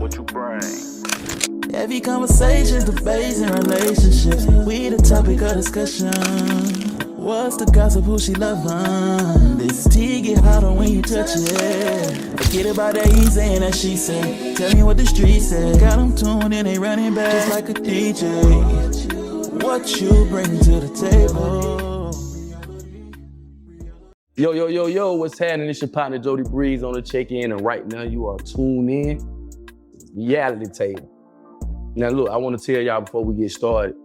what you bring. Heavy conversations, debates, and relationships. We the topic of discussion. What's the gossip, who she loving? This tea get hotter when you touch it. Forget about that he saying that she said. Tell me what the street said. Got them tuned in, they running back just like a DJ. What you bring to the table? Yo, what's happening? It's your partner Jody Breeze on the check-in, and right now you are tuned in Reality Table. Now look, I want to tell y'all before we get started,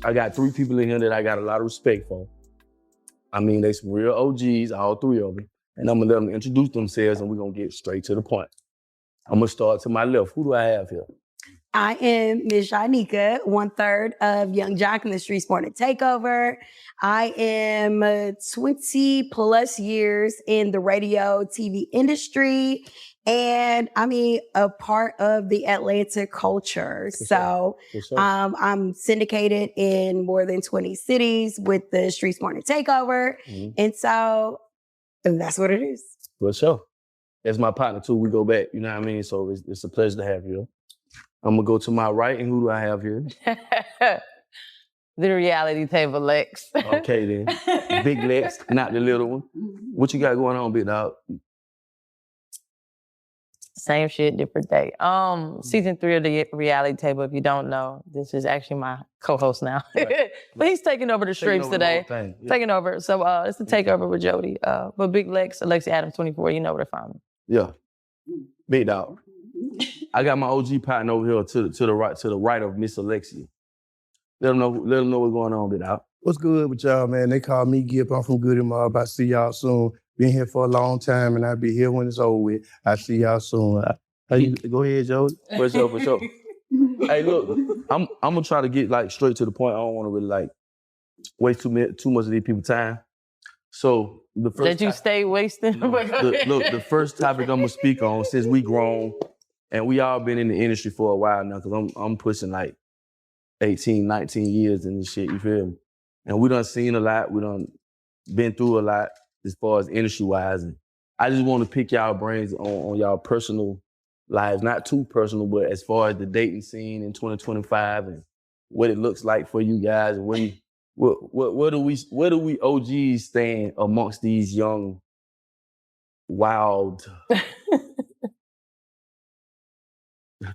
I got 3 people in here that I got a lot of respect for. I mean, they some real OGs, all 3 of them, and I'm gonna let them introduce themselves and we're gonna get straight to the point. I'm gonna start to my left. Who do I have here? I am Ms. Shanika, 1/3 of Young Jock in the Street Morning Takeover. I am 20 plus years in the radio, TV industry, and I mean, a part of the Atlanta culture. So I'm syndicated in more than 20 cities with the Street Morning Takeover. And so that's what it is. For sure. That's my partner too. We go back, you know what I mean? So it's a pleasure to have you. I'm gonna go to my right, and who do I have here? The Reality Table Lex. Okay then, Big Lex, not the little one. What you got going on, big dog? Same shit, different day. Season 3 of the Reality Table, if you don't know, this is actually my co-host now. Right. But he's taking over the streams today. Taking over. So it's the takeover with Jody. But Big Lex, Alexi Adams 24, you know where to find me. Yeah. Big dog. I got my OG partner over here to the right of Miss Alexia. Let them know what's going on, big dog. What's good with y'all, man? They call me Gip. I'm from Goody Mob. I see y'all soon. Been here for a long time, and I'll be here when it's over with. I see y'all soon. Go ahead, Jody. For sure. Hey, look, I'm gonna try to get like straight to the point. I don't want to really like waste too much of these people's time. So the first that you stay wasting. The first topic I'm gonna speak on, since we grown and we all been in the industry for a while now, because I'm pushing like 18, 19 years in this shit. You feel me? And we done seen a lot. We done been through a lot as far as industry-wise. And I just want to pick y'all brains on y'all personal lives, not too personal, but as far as the dating scene in 2025 and what it looks like for you guys. And where do we OGs stand amongst these young, wild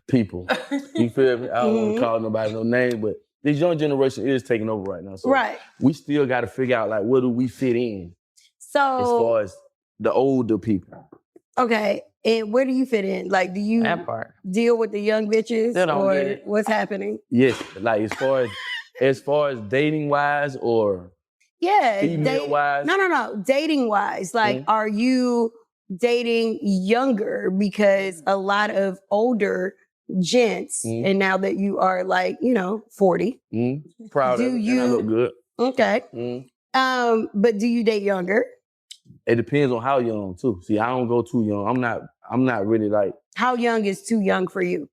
people? You feel me? I don't want to call nobody no name, but this young generation is taking over right now. So we still got to figure out like where do we fit in? So as far as the older people. Okay. And where do you fit in? Like, do you deal with the young bitches or what's happening? Yes. Like as far as dating wise or female wise? No. Dating wise. Like, are you dating younger? Because a lot of older gents, and now that you are like, 40. Proud of it, and I look good. Okay. But do you date younger? It depends on how young too. See, I don't go too young. I'm not really like. How young is too young for you?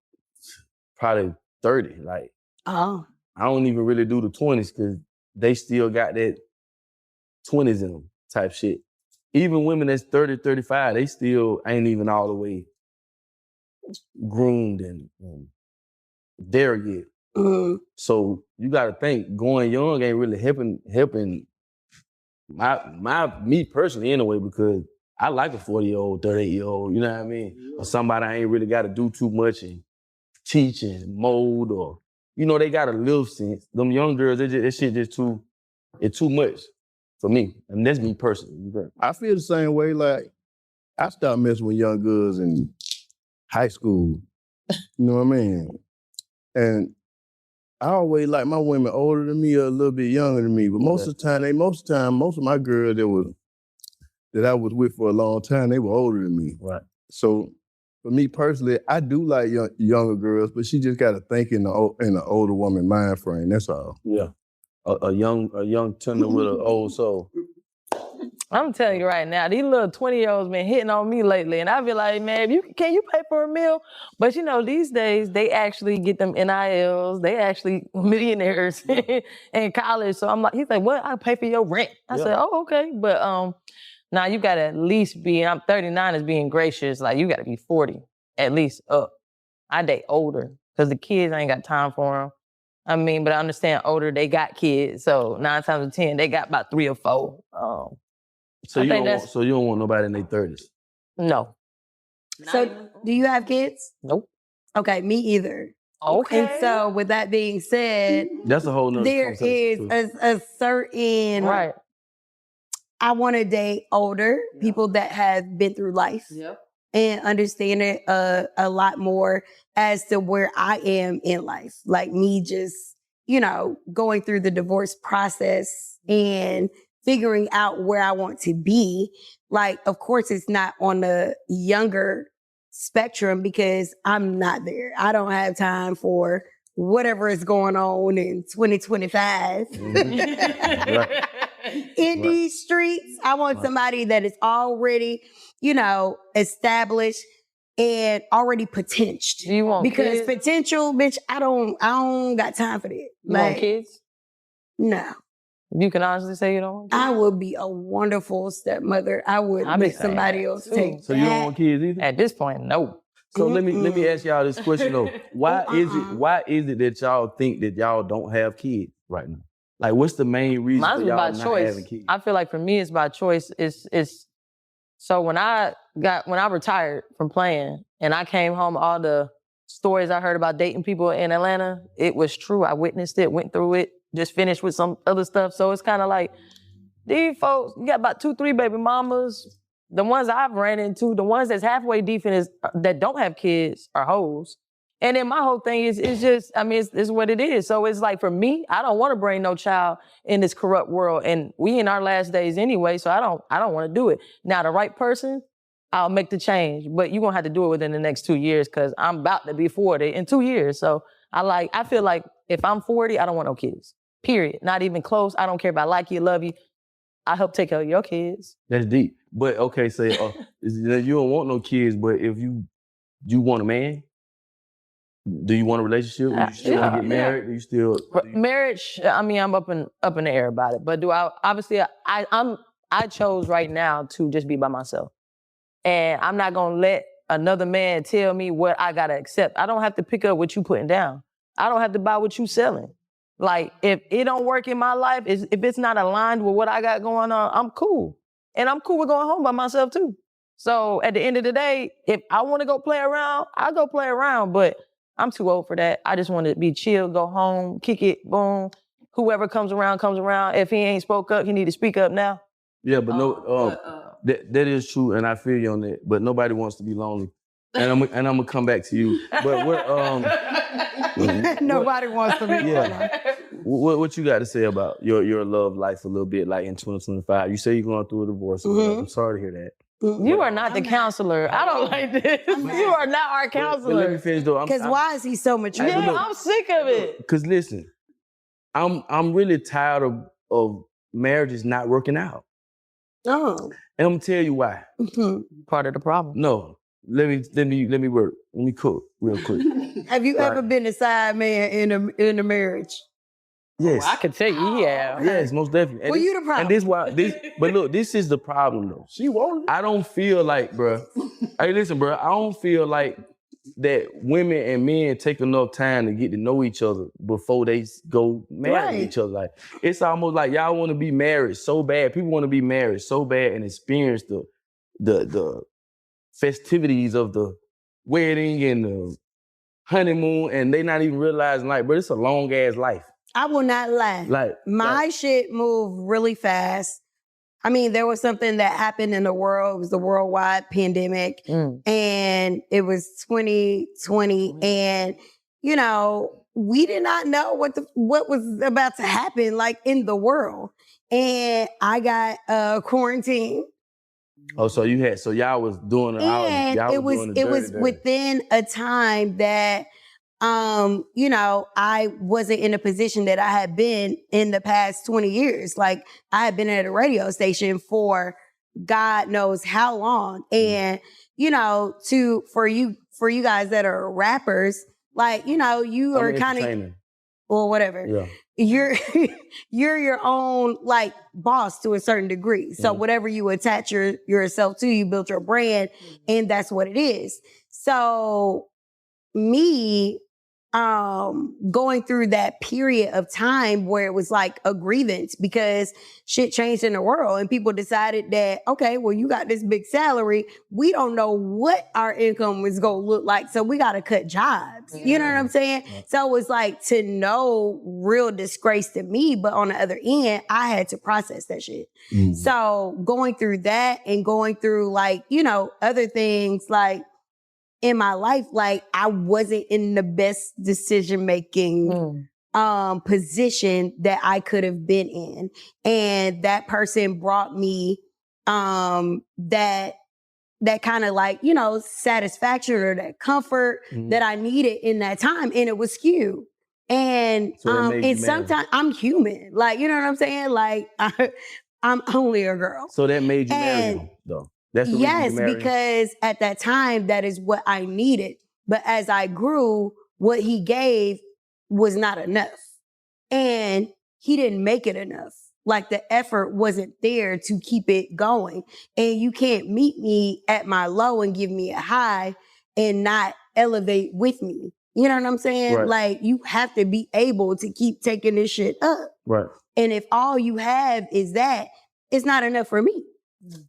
Probably 30. Like, I don't even really do the 20s because they still got that 20s in them type shit. Even women that's 30, 35, they still ain't even all the way groomed and there yet. So you got to think going young ain't really helping me personally anyway, because I like a 40-year-old, 38-year-old, you know what I mean? Or somebody I ain't really got to do too much and teach and mold, or, they got to live sense. Them young girls, that shit just too much for me. And that's me personally. I feel the same way. Like, I started messing with young girls in high school. You know what I mean? And I always like my women older than me or a little bit younger than me. But most of my girls that I was with for a long time, they were older than me. Right. So for me personally, I do like younger girls, but she just got to think in the older woman mind frame. That's all. Yeah. A young tender with an old soul. I'm telling you right now, these little 20-year-olds been hitting on me lately, and I be like, man, can you pay for a meal? But these days they actually get them NILs. They actually millionaires in college. So I'm like, he's like, what? I'll pay for your rent. I said, oh, okay. But now you gotta at least be. I'm 39 is being gracious. Like you gotta be 40 at least up. I date older because the kids I ain't got time for them. I mean, but I understand older, they got kids. So 9 times out of 10, they got about 3 or 4. So you don't want nobody in their 30s? No. So do you have kids? Nope. Okay, me either. Okay. And so with that being said, That's a whole nother there is conversation, a certain, Right. I want to date older people that have been through life. Yep. And understand it a lot more as to where I am in life. Like me just, going through the divorce process and figuring out where I want to be. Like, of course, it's not on the younger spectrum because I'm not there. I don't have time for whatever is going on in 2025. Right. In these streets, I want somebody that is already, established and already potential. Do you want because kids? potential, bitch, I don't got time for that. You want kids? No. You can honestly say you don't want kids? I would be a wonderful stepmother. I would I be let somebody saying else that, too. take So you don't want kids either? At this point, no. So let me ask y'all this question though. Why is it that y'all think that y'all don't have kids right now? Like, what's the main reason Mine's for y'all by not choice. having kids? I feel like for me, it's by choice. It's so when I retired from playing and I came home, all the stories I heard about dating people in Atlanta, it was true. I witnessed it, went through it, just finished with some other stuff. So it's kind of like, these folks, you got about 2, 3 baby mamas. The ones I've ran into, the ones that's halfway decent is that don't have kids are hoes. And then my whole thing is just, I mean, it's what it is. So it's like for me, I don't want to bring no child in this corrupt world. And we in our last days anyway, so I don't want to do it. Now the right person, I'll make the change. But you're gonna have to do it within the next 2 years because I'm about to be 40 in 2 years. So I feel like if I'm 40, I don't want no kids. Period. Not even close. I don't care if I like you, love you. I help take care of your kids. That's deep. But okay, say you don't want no kids, but if you want a man, do you want a relationship? Do you still want to get married? Do you still marriage? I mean, I'm up in the air about it. But do I? Obviously, I chose right now to just be by myself, and I'm not gonna let another man tell me what I gotta accept. I don't have to pick up what you putting down. I don't have to buy what you selling. Like, if it don't work in my life, if it's not aligned with what I got going on, I'm cool. And I'm cool with going home by myself too. So at the end of the day, if I want to go play around, I'll go play around, but I'm too old for that. I just want to be chill, go home, kick it, boom. Whoever comes around, comes around. If he ain't spoke up, he need to speak up now. Yeah, but that is true, and I feel you on that. But nobody wants to be lonely. And I'm gonna come back to you. But what nobody wants to be lonely. What you got to say about your love life a little bit, like in 2025? You say you're going through a divorce. I'm sorry to hear that. You are not the counselor. I don't like this. You are not our counselor. But let me finish though. Because why is he so mature? Yeah, I'm sick of it. Because listen, I'm really tired of marriages not working out. Oh. And I'm gonna tell you why. Part of the problem. No. Let me work. Let me cook real quick. Have you ever been a side man in a marriage? Yes. Well, I can tell you, yeah. Yes, most definitely. Well, you the problem. And but look, this is the problem though. She won't. I don't feel like, bruh. Hey, listen, bruh. I don't feel like that women and men take enough time to get to know each other before they go marry each other. Like, it's almost like y'all want to be married so bad. People want to be married so bad and experience the festivities of the wedding and the honeymoon, and they not even realizing, like, but it's a long ass life. I will not lie. My shit moved really fast. I mean, there was something that happened in the world. It was the worldwide pandemic, and it was 2020, and we did not know what was about to happen, like in the world. And I got quarantined. Oh, so y'all was doing it out. And it was within a time that, I wasn't in a position that I had been in the past 20 years. Like, I had been at a radio station for God knows how long. And, for you guys that are rappers, like, you are kind of, well, whatever. Yeah. You're your own like boss to a certain degree. So whatever you attach yourself to, you build your brand, and that's what it is. So me going through that period of time where it was like a grievance because shit changed in the world and people decided that, okay, well, you got this big salary. We don't know what our income is going to look like. So we got to cut jobs. You know what I'm saying? Yeah. So it was like to no real disgrace to me. But on the other end, I had to process that shit. Mm. So going through that and going through like, you know, other things like, in my life, like I wasn't in the best decision-making position that I could have been in. And that person brought me that kind of like, you know, satisfaction or that comfort that I needed in that time. And it was skewed. And and sometimes I'm human. Like, you know what I'm saying? Like I'm only a girl. So that made you marry him, though. That's the reason you married him. Because at that time, that is what I needed. But as I grew, what he gave was not enough. And he didn't make it enough. Like the effort wasn't there to keep it going. And you can't meet me at my low and give me a high and not elevate with me. You know what I'm saying? Right. Like you have to be able to keep taking this shit up. Right. And if all you have is that, it's not enough for me.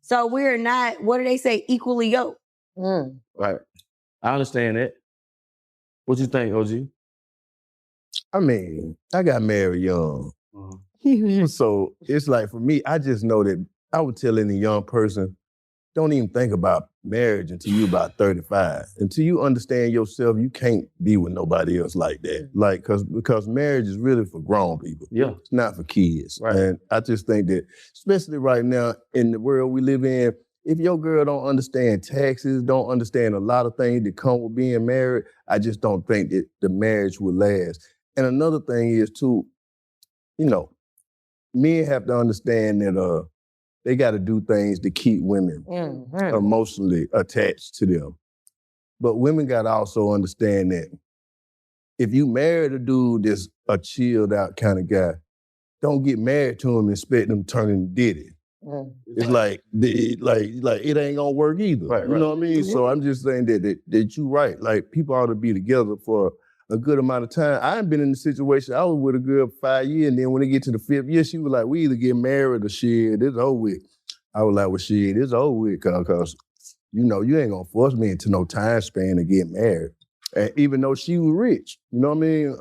So we're not, what do they say, equally yoked. Right. I understand that. What you think, OG? I mean, I got married young. So it's like for me, I just know that I would tell any young person, don't even think about marriage until you about 35. Until you understand yourself, you can't be with nobody else like that. Like, because marriage is really for grown people. Yeah. It's not for kids. Right. And I just think that, especially right now in the world we live in, if your girl don't understand taxes, don't understand a lot of things that come with being married, I just don't think that the marriage will last. And another thing is too, you know, men have to understand that they got to do things to keep women emotionally attached to them. But women got to also understand that if you marry a dude that's a chilled out kind of guy, don't get married to him and expect him turning Diddy. It's like it ain't gonna work either. Right, you know what I mean? So I'm just saying that you right. Like people ought to be together for a good amount of time. I ain't been in the situation. I was with a girl for 5 years, and then when it get to the 5th year, she was like, "We either get married or shit. It's over with." I was like, "Well, shit, it's over with, cause you know you ain't gonna force me into no time span to get married." And even though she was rich, you know what I mean?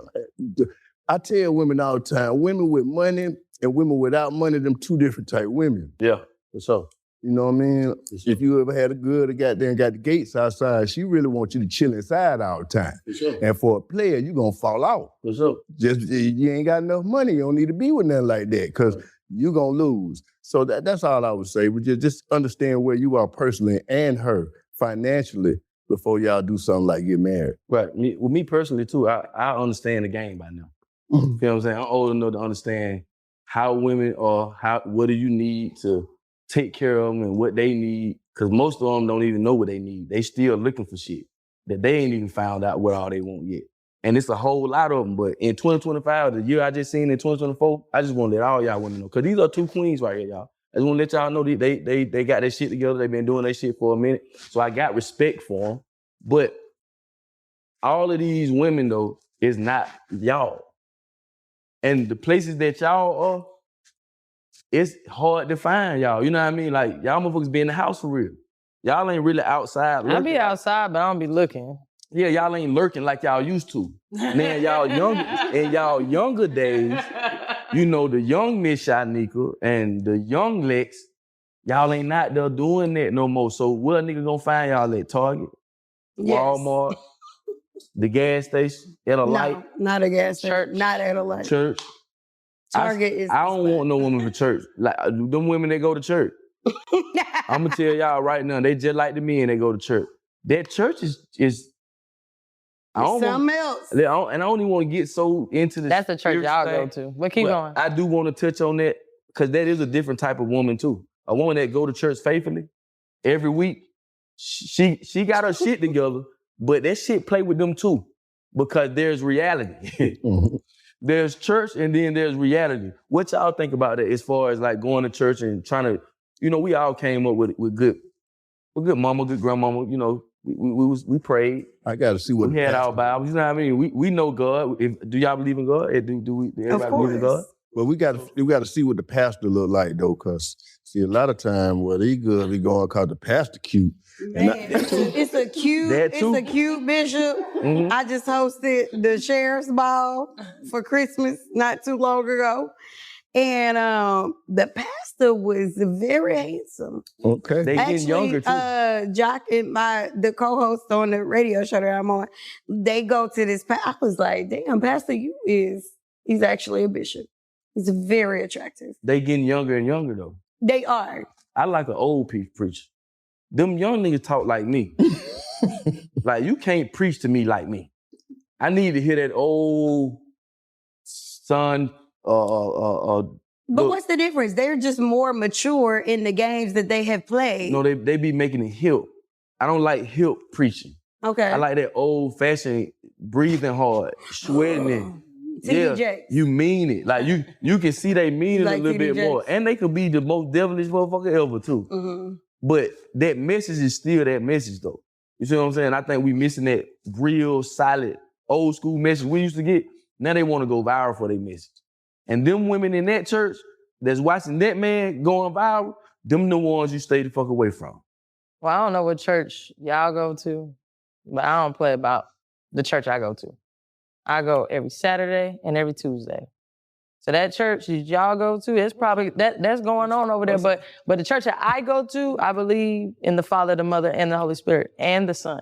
I tell women all the time, women with money and women without money, them two different type women. Yeah, for sure. You know what I mean? If you ever had a girl that got there and got the gates outside, she really wants you to chill inside all the time. For sure. And for a player, you gonna fall out. For sure. Just you ain't got enough money. You don't need to be with nothing like that because you gonna lose. So that's all I would say. We just understand where you are personally and her financially before y'all do something like get married. Right. With me personally too, I understand the game by now. You know what I'm saying? I'm old enough to understand how women are, what do you need to take care of them and what they need, because most of them don't even know what they need. They still looking for shit that they ain't even found out what all they want yet. And it's a whole lot of them, but in 2025, the year I just seen in 2024, I just want to let all y'all women know, because these are two queens right here, y'all. I just want to let y'all know they got their shit together. They've been doing their shit for a minute. So I got respect for them. But all of these women, though, is not y'all. And the places that y'all are, it's hard to find y'all. You know what I mean? Like, y'all motherfuckers be in the house for real. Y'all ain't really outside lurking. I be outside, but I don't be looking. Yeah, y'all ain't lurking like y'all used to. Man, y'all younger days, you know, the young Miss Shanika and the young Lex, y'all ain't out there doing that no more. So where a nigga gonna find y'all at? Target? Yes. Walmart? The gas station? At a light? Not a gas station. Church. Not at a light. Church? Target is. I don't want no women for church. Like them women that go to church. I'm gonna tell y'all right now, they just like the men that go to church. That church is something else. And I don't even want to get so into the. That's the church y'all thing, go to. But keep going. I do want to touch on that because that is a different type of woman too. A woman that go to church faithfully every week. She got her shit together, but that shit play with them too, because there's reality. There's church and then there's reality. What y'all think about that as far as like going to church and trying to, you know, we all came up with good mama, good grandmama, you know, we prayed. I got to see what We had our Bibles. You know what I mean? We know God. Do y'all believe in God? Do everybody believe in God? But we got to see what the pastor look like though, cause see a lot of time where these girls be going cause the pastor cute. It's a cute bishop. Mm-hmm. I just hosted the sheriff's ball for Christmas not too long ago. And the pastor was very handsome. Okay. They getting younger too. Jock and the co-host on the radio show that I'm on, they go to this. I was like, damn, Pastor, he's actually a bishop. He's very attractive. They getting younger and younger though. They are. I like an old preacher. Them young niggas talk like me. Like you can't preach to me like me. I need to hear that old son. But what's the difference? They're just more mature in the games that they have played. No, they be making it hip. I don't like hip preaching. Okay. I like that old fashioned breathing hard, sweating it. TD You mean it. Like you can see they mean it like a little bit more. And they could be the most devilish motherfucker ever too. Mm-hmm. But that message is still that message though. You see what I'm saying? I think we missing that real solid old school message we used to get. Now they want to go viral for their message. And them women in that church that's watching that man going viral, them the ones you stay the fuck away from. Well, I don't know what church y'all go to, but I don't play about the church I go to. I go every Saturday and every Tuesday. So that church that y'all go to, it's probably that's going on over there. But the church that I go to, I believe in the Father, the Mother, and the Holy Spirit, and the Son.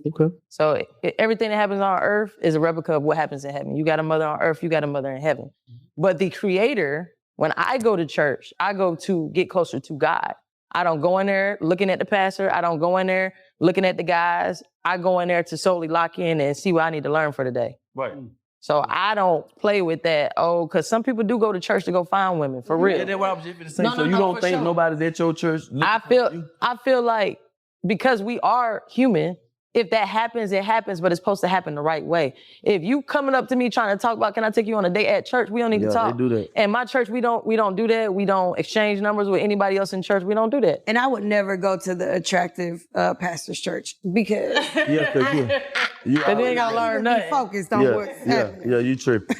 Okay. So everything that happens on earth is a replica of what happens in heaven. You got a mother on earth, you got a mother in heaven. But the Creator, when I go to church, I go to get closer to God. I don't go in there looking at the pastor. I don't go in there looking at the guys. I go in there to solely lock in and see what I need to learn for the day. Right. So I don't play with that. Oh, because some people do go to church to go find women, for real. Yeah, that's what I was just going to say. So you don't think nobody's at your church? I feel like because we are human, if that happens, it happens, but it's supposed to happen the right way. If you coming up to me trying to talk about, can I take you on a date at church? We don't need to talk. They do that. And my church, we don't do that. We don't exchange numbers with anybody else in church. We don't do that. And I would never go to the attractive pastor's church because you ain't gotta learn nothing. Focused on what's happening. Yeah, you tripping.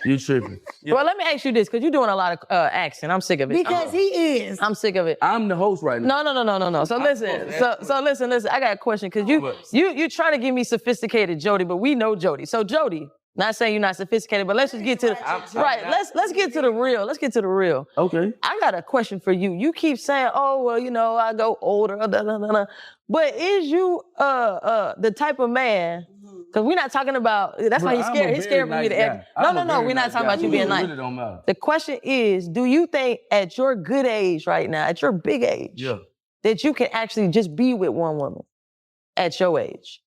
You tripping. Yeah. Well, let me ask you this, because you're doing a lot of accent. I'm sick of it. Because he is. I'm sick of it. I'm the host right now. No. So listen. So listen. I got a question, because you trying to give me sophisticated Jody, but we know Jody. So Jody, not saying you're not sophisticated, but let's just get to let's get to the real. Let's get to the real. Okay. I got a question for you. You keep saying, oh, well, I go older, but is you the type of man? Because we're not talking about, that's why he's scared. He's scared for me to ever. No, we're not talking about you being nice. Really don't matter. The question is, do you think at your good age right now, at your big age, that you can actually just be with one woman at your age?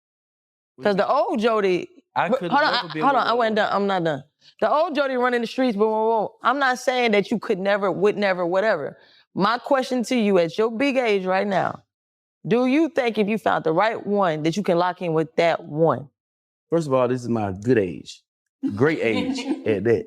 Because the old Jody, hold on, I wasn't done. I'm not done. The old Jody running the streets, but I'm not saying that you could never, would never, whatever. My question to you at your big age right now, do you think if you found the right one that you can lock in with that one? First of all, this is my good age. Great age at that.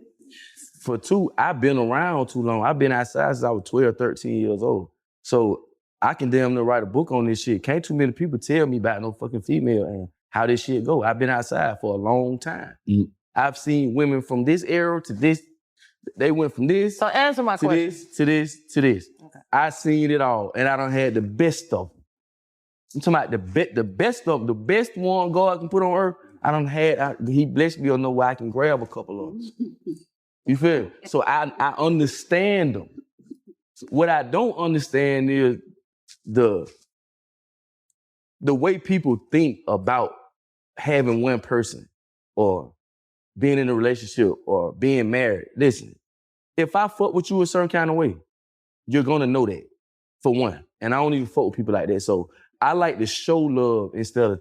For two, I've been around too long. I've been outside since I was 12, 13 years old. So I can damn near write a book on this shit. Can't too many people tell me about no fucking female and how this shit go. I've been outside for a long time. Mm-hmm. I've seen women from this era to this. They went from this. So answer my question. To this. Okay. I seen it all, and I done had the best of them. I'm talking about the best one God can put on earth. I done had, he blessed me to know where I can grab a couple of them. You feel me? So I understand them. What I don't understand is the way people think about having one person or being in a relationship or being married. Listen, if I fuck with you a certain kind of way, you're gonna know that, for one. And I don't even fuck with people like that. So I like to show love instead of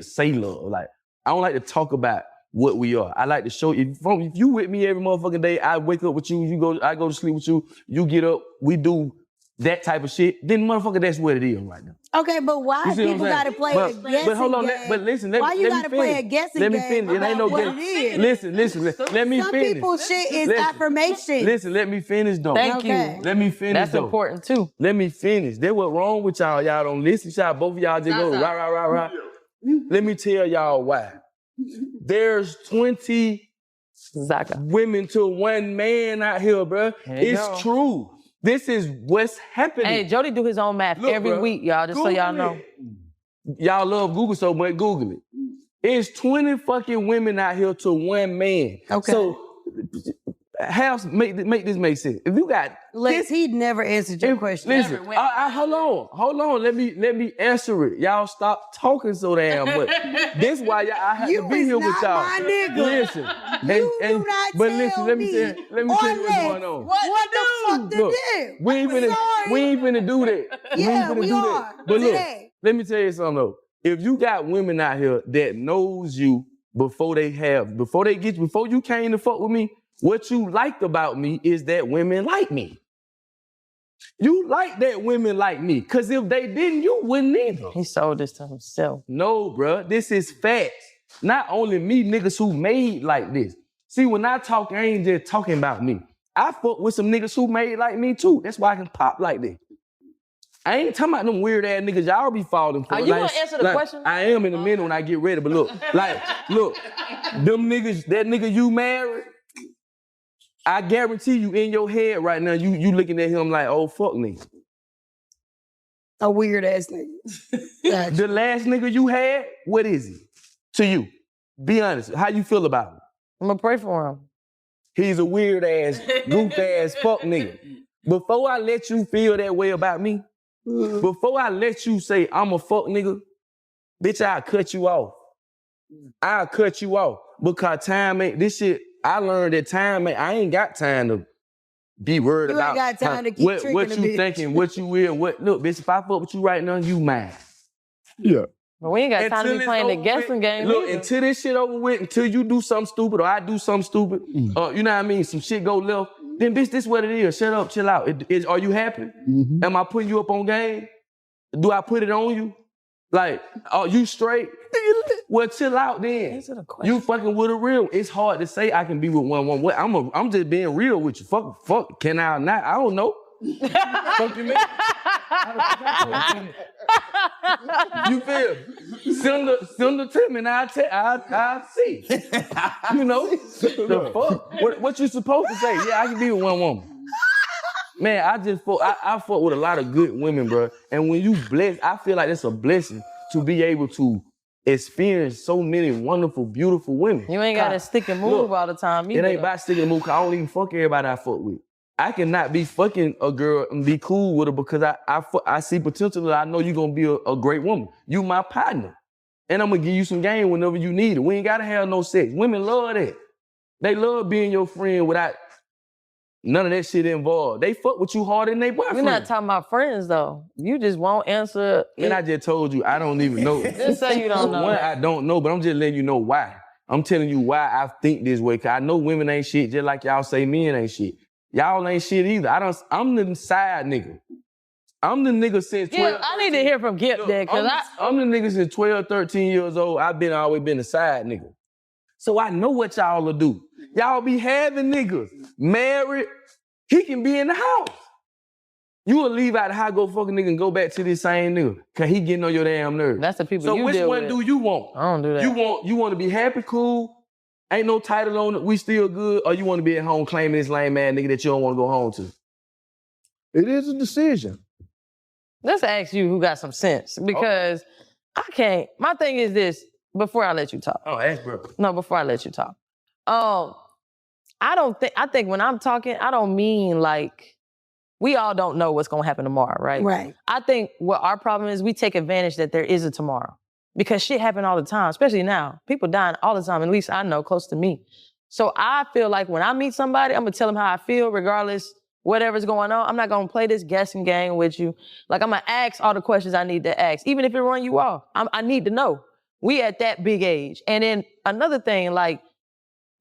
say love. Like, I don't like to talk about what we are. I like to show you. If you with me every motherfucking day, I wake up with you, I go to sleep with you, you get up, we do that type of shit, then motherfucker, that's what it is right now. Okay, but why people gotta play a guessing game? But hold on, but listen, let me finish. Play a guessing let me game finish. It ain't no game. Listen, let me finish. Some people's shit is affirmation. Listen, let me finish though. Thank you. Let me finish. That's though. Important too. Let me finish. That's what's wrong with y'all. Y'all don't listen. Both of y'all just go rah, rah, rah, rah. Let me tell y'all why. There's 20 women to one man out here, bro. It's true. This is what's happening. Hey, Jody do his own math every week, y'all, just Google so y'all know. Y'all love Google so much, Google it. It's 20 fucking women out here to one man. Okay. So, make this make sense. If you got Lex, he'd never answered your question. Listen, hold on. Let me answer it. Y'all stop talking so damn much. This why I have to be here with y'all. My nigga. Listen, do not but tell listen, let me tell you what's going on. What the fuck to Look, do? we ain't finna do that. Yeah, we are. But Today. look, let me tell you something though. If you got women out here that knows you before you came to fuck with me, what you liked about me is that women like me. You like that women like me, because if they didn't, you wouldn't either. He sold this to himself. No, bruh, this is facts. Not only me, niggas who made like this. See, when I talk, I ain't just talking about me. I fuck with some niggas who made like me too. That's why I can pop like this. I ain't talking about them weird ass niggas y'all be falling for. Are you gonna answer the question? I am in a minute when I get ready, but look, them niggas, that nigga you married, I guarantee you in your head right now, you looking at him like, oh, fuck nigga. A weird ass nigga. The last nigga you had, what is he to you? Be honest. How you feel about him? I'm gonna pray for him. He's a weird ass, goof ass fuck nigga. Before I let you feel that way about me, before I let you say I'm a fuck nigga, bitch, I'll cut you off. I'll cut you off. Because time ain't, this shit, I learned that time ain't, I ain't got time to be worried about. You ain't got time to keep what you thinking, what you will, look, bitch, if I fuck with you right now, you mine. Yeah. But we ain't got time to be playing the guessing game. Look, either. until this shit over with, until you do something stupid or I do something stupid, you know what I mean, some shit go left, then bitch, this what it is. Shut up, chill out. Are you happy? Mm-hmm. Am I putting you up on game? Do I put it on you? Like, are you straight? Well, chill out then. You fucking with a real. It's hard to say I can be with one. I'm just being real with you. Fuck. Can I not? I don't know. Fuck you, man. You feel? Send it to me and I'll see. You know? The fuck? What you supposed to say? Yeah, I can be with one woman. Man, I fuck with a lot of good women, bro. And when you blessed, I feel like it's a blessing to be able to experience so many wonderful, beautiful women. You ain't got to stick and move all the time either. It ain't about sticking and move, because I don't even fuck everybody I fuck with. I cannot be fucking a girl and be cool with her because I see potential that I know you're going to be a great woman. You my partner. And I'm going to give you some game whenever you need it. We ain't got to have no sex. Women love that. They love being your friend without none of that shit involved. They fuck with you harder than they boyfriend. We're not talking about friends, though. You just won't answer. And I just told you, I don't even know. Just say you don't know. One, I don't know, but I'm just letting you know why. I'm telling you why I think this way, because I know women ain't shit just like y'all say men ain't shit. Y'all ain't shit either. I'm the side nigga. I'm the nigga since 12. Yeah, I need to hear from Gip there, because I'm the nigga since 12, 13 years old. I've always been a side nigga. So I know what y'all will do. Y'all be having niggas married. He can be in the house. You will leave out the house, go fuck a nigga and go back to this same nigga, because he getting on your damn nerves. That's the people so you which deal one with. do you want? I don't do that. You want to be happy, cool, ain't no title on it, we still good, or you want to be at home claiming this lame ass nigga that you don't want to go home to? It is a decision. Let's ask you who got some sense, because I can't. My thing is this, before I let you talk. Oh, ask bro. No, before I let you talk. I think when I'm talking, I don't mean like, we all don't know what's going to happen tomorrow, right? Right. I think what our problem is, we take advantage that there is a tomorrow, because shit happen all the time, especially now. People dying all the time, at least I know, close to me. So I feel like when I meet somebody, I'm going to tell them how I feel regardless whatever's going on. I'm not going to play this guessing game with you. Like, I'm going to ask all the questions I need to ask, even if it run you off. I need to know. We at that big age. And then another thing, like,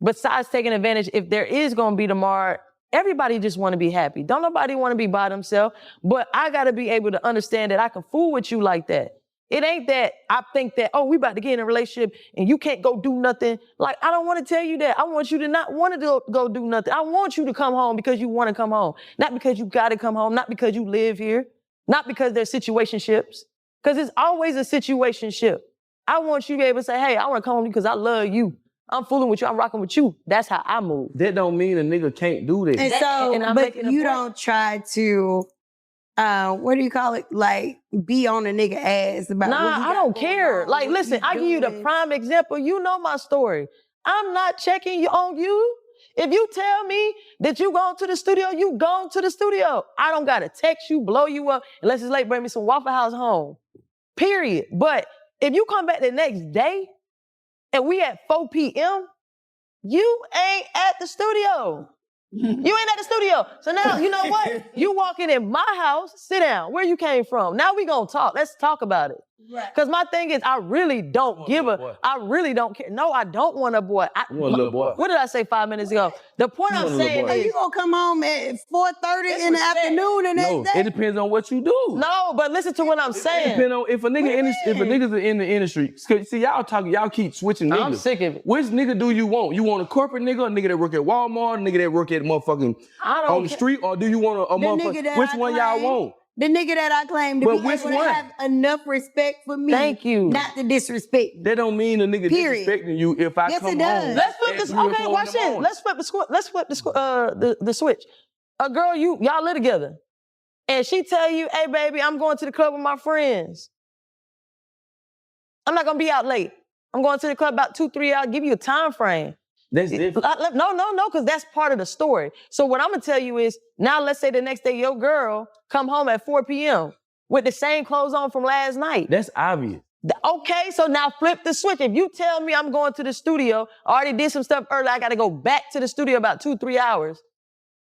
besides taking advantage, if there is going to be tomorrow, everybody just want to be happy. Don't nobody want to be by themselves, but I got to be able to understand that I can fool with you like that. It ain't that I think that, oh, we about to get in a relationship and you can't go do nothing. Like, I don't want to tell you that. I want you to not want to go do nothing. I want you to come home because you want to come home. Not because you got to come home. Not because you live here. Not because there's situationships. Because it's always a situationship. I want you to be able to say, hey, I want to come home because I love you. I'm fooling with you. I'm rocking with you. That's how I move. That don't mean a nigga can't do that. And so, and I'm but making a you point. don't try to, what do you call it? Like, be on a nigga ass about what he Nah, I got don't going care. on, Like, what listen, he I give you the doing. prime example. You know my story. I'm not checking you on you. If you tell me that you gone to the studio, you gone to the studio. I don't gotta text you, blow you up, unless it's late, bring me some Waffle House home. Period. But if you come back the next day and we at 4 p.m., you ain't at the studio. You ain't at the studio. So now, you know what? You walking in my house, sit down. Where you came from? Now we gonna talk. Let's talk about it. Right. Because my thing is, I really don't I really don't care. No, I don't want a boy. You want a little boy. What did I say 5 minutes ago? The point I'm saying Are you is, gonna come home at 4:30 in the afternoon the next No, day? it depends on what you do. no, but listen to what I'm It saying. depends on if a nigga's in the industry. See, y'all keep switching niggas. I'm sick of it. Which nigga do you want? You want a corporate nigga, a nigga that work at Walmart, a nigga that work at motherfucking I don't on the care. street, or do you want a The nigga motherfucker? that Which I one y'all claim- want? The nigga that I claim to But be which able to one? have enough respect for me. Thank you. Not to disrespect me. That don't mean a nigga Period. disrespecting you if I Yes, come it does. home. Let's flip at this. 3 or Okay, 4 watch in the this. morning. Let's flip the switch. A girl, y'all live together, and she tell you, "Hey, baby, I'm going to the club with my friends. I'm not gonna be out late. I'm going to the club about 2-3 hours. Give you a time frame." That's different. No, because that's part of the story. So what I'm gonna tell you is, now let's say the next day your girl come home at 4 p.m. with the same clothes on from last night. That's obvious. Okay, so now flip the switch. If you tell me I'm going to the studio, I already did some stuff early, I gotta go back to the studio about 2-3 hours,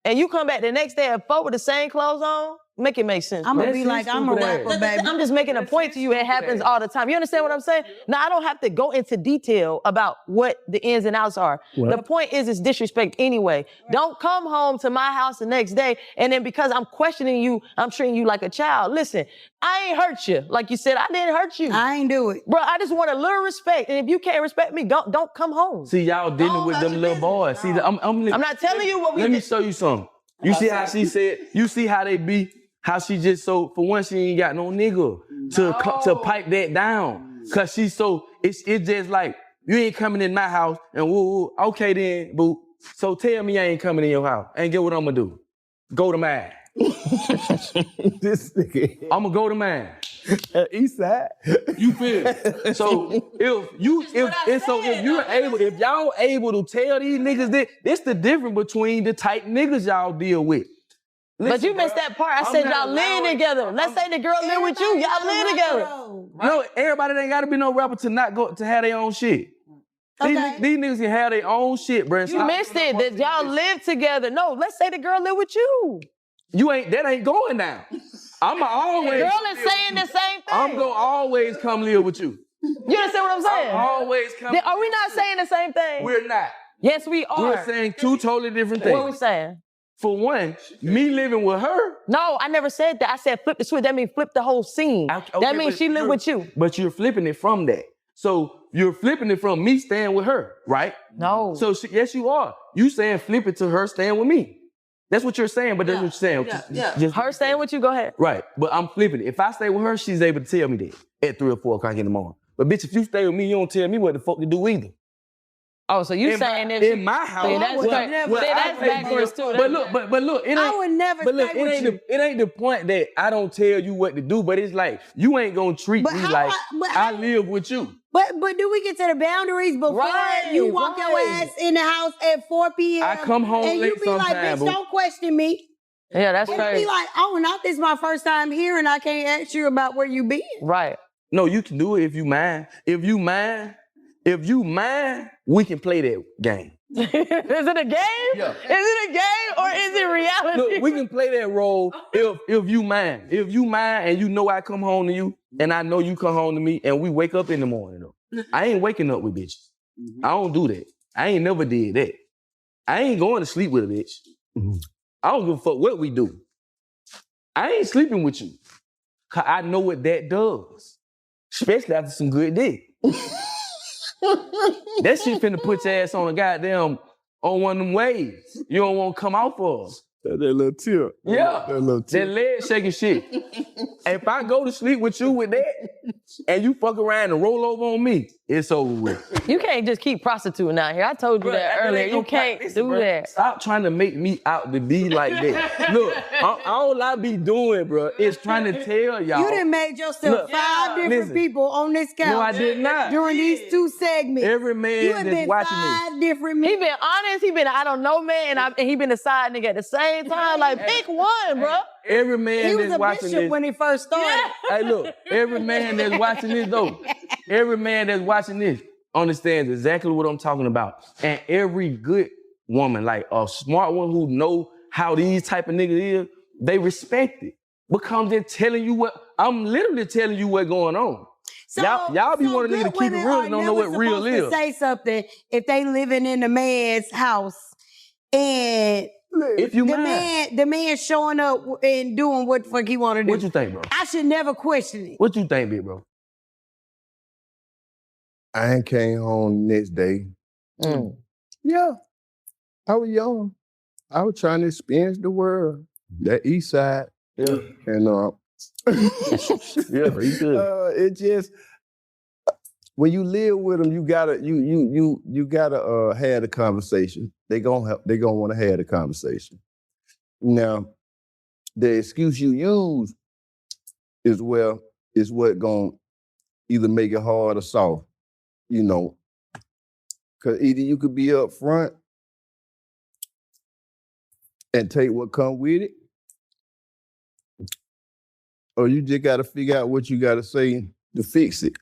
and you come back the next day at 4 with the same clothes on, make it make sense. I'm bro. gonna be like, I'm a rapper, baby. I'm just making a point to you. It happens all the time. You understand what I'm saying? Now, I don't have to go into detail about what the ins and outs are. Well- The point is, it's disrespect anyway. Don't come home to my house the next day, and then because I'm questioning you, I'm treating you like a child. Listen, I ain't hurt you. Like you said, I didn't hurt you. I ain't do it. Bro, I just want a little respect. And if you can't respect me, don't come home. See, y'all dealing with them little boys. See, I'm not telling you what we Let me did. show you something. You see how she said, you see how they be, how she just so, for one, she ain't got no nigga to pipe that down. Cause she's so, it's just like, you ain't coming in my house and woo, okay then, boo. So tell me I ain't coming in your house. And get what I'm gonna do? Go to mine. This nigga. I'm gonna go to mine. East side. You feel? So if y'all able to tell these niggas that, this the difference between the type niggas y'all deal with. But you missed that part. I said y'all live together. Let's say the girl live with you. Y'all live together. No, everybody ain't gotta be no rapper to not go to have their own shit. Okay. These niggas can have their own shit, bro. You missed it. That y'all live together. No, let's say the girl live with you. That ain't going down. I'ma always. The girl is saying the same thing. I'm gonna always come live with you. You understand what I'm saying? Always come. Are we not saying the same thing? We're not. Yes, we are. We're saying two totally different things. What are we saying? For one, me living with her. No, I never said that. I said flip the switch. That means flip the whole scene. That means she live with you. But you're flipping it from that. So you're flipping it from me staying with her, right? No. So yes, you are. You saying flip it to her staying with me. That's what you're saying, but that's what you're saying. Just, Her staying with you, go ahead. right. But I'm flipping it. If I stay with her, she's able to tell me that at 3 or 4 o'clock in the morning. But bitch, if you stay with me, you don't tell me what the fuck to do either. Oh, so you saying my, if in my house, See, that's backwards too. But look, it ain't. I would never But look, stay with you. it ain't the point that I don't tell you what to do. But it's like you ain't gonna treat But me how like but I how- live with you. But do we get to the boundaries before Right, you walk your right. ass in the house at 4 p.m. I come home and late you be like, sometime, bitch, boo. don't question me. Yeah, that's And you crazy. be like, oh, not this my first time here and I can't ask you about where you been. Right. No, you can do it if you mind. If you mind, we can play that game. Is it a game? Yeah. Is it a game or is it reality? Look, we can play that role if you mind. If you mind and you know I come home to you and I know you come home to me and we wake up in the morning though. I ain't waking up with bitches. I don't do that. I ain't never did that. I ain't going to sleep with a bitch. I don't give a fuck what we do. I ain't sleeping with you. Cause I know what that does. Especially after some good dick. That shit finna put your ass on a goddamn, on one of them waves. You don't want to come out for us. That little tip. Yeah, That little that tip. leg shaking shit. If I go to sleep with you with that, and you fuck around and roll over on me, it's over with. You can't just keep prostituting out here. I told you that earlier. You can't do that. Stop trying to make me out to be like that. Look, all I be doing, bro, is trying to tell y'all. You done made yourself 5 different people on this couch. No, I did not. During these 2 segments. Every man you have that's been watching 5 different men. He been honest. He been I don't know man, and he been a side nigga at the same time. Like pick one, bro. Every man He was that's a watching bishop this. when he first started. Hey, look, every man that's watching this, though, every man that's watching this understands exactly what I'm talking about. And every good woman, like a smart one who know how these type of niggas is, they respect it. Because they're telling you I'm literally telling you what's going on. So, y'all be wanting niggas to keep it real and don't know what real is. To say something if they living in the man's house and if you the man showing up and doing what the fuck he want to do. What you think, bro? I should never question it. What you think, big bro? I ain't came home the next day. Yeah, I was young. I was trying to experience the world, that east side. Yeah. And yeah, you good. It just when you live with them, you gotta have the conversation. They gonna want to have the conversation. Now, the excuse you use is what gonna either make it hard or soft, you know. Cause either you could be up front and take what come with it, or you just gotta figure out what you gotta say to fix it.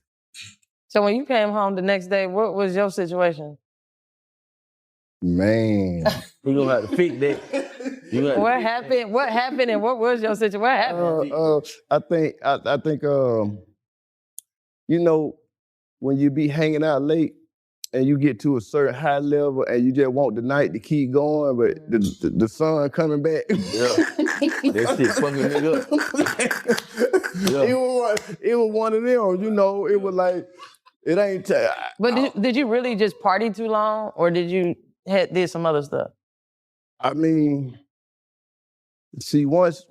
So when you came home the next day, what was your situation? Man. You gonna have to fix that. What happened? What happened and what was your situation? What happened? I think you know, when you be hanging out late and you get to a certain high level and you just want the night to keep going, but the sun coming back. Yeah. That shit fucking nigga up. Yeah. It was one of them, you know, it was like, it ain't... But did you really just party too long or did you did some other stuff? I mean, see, once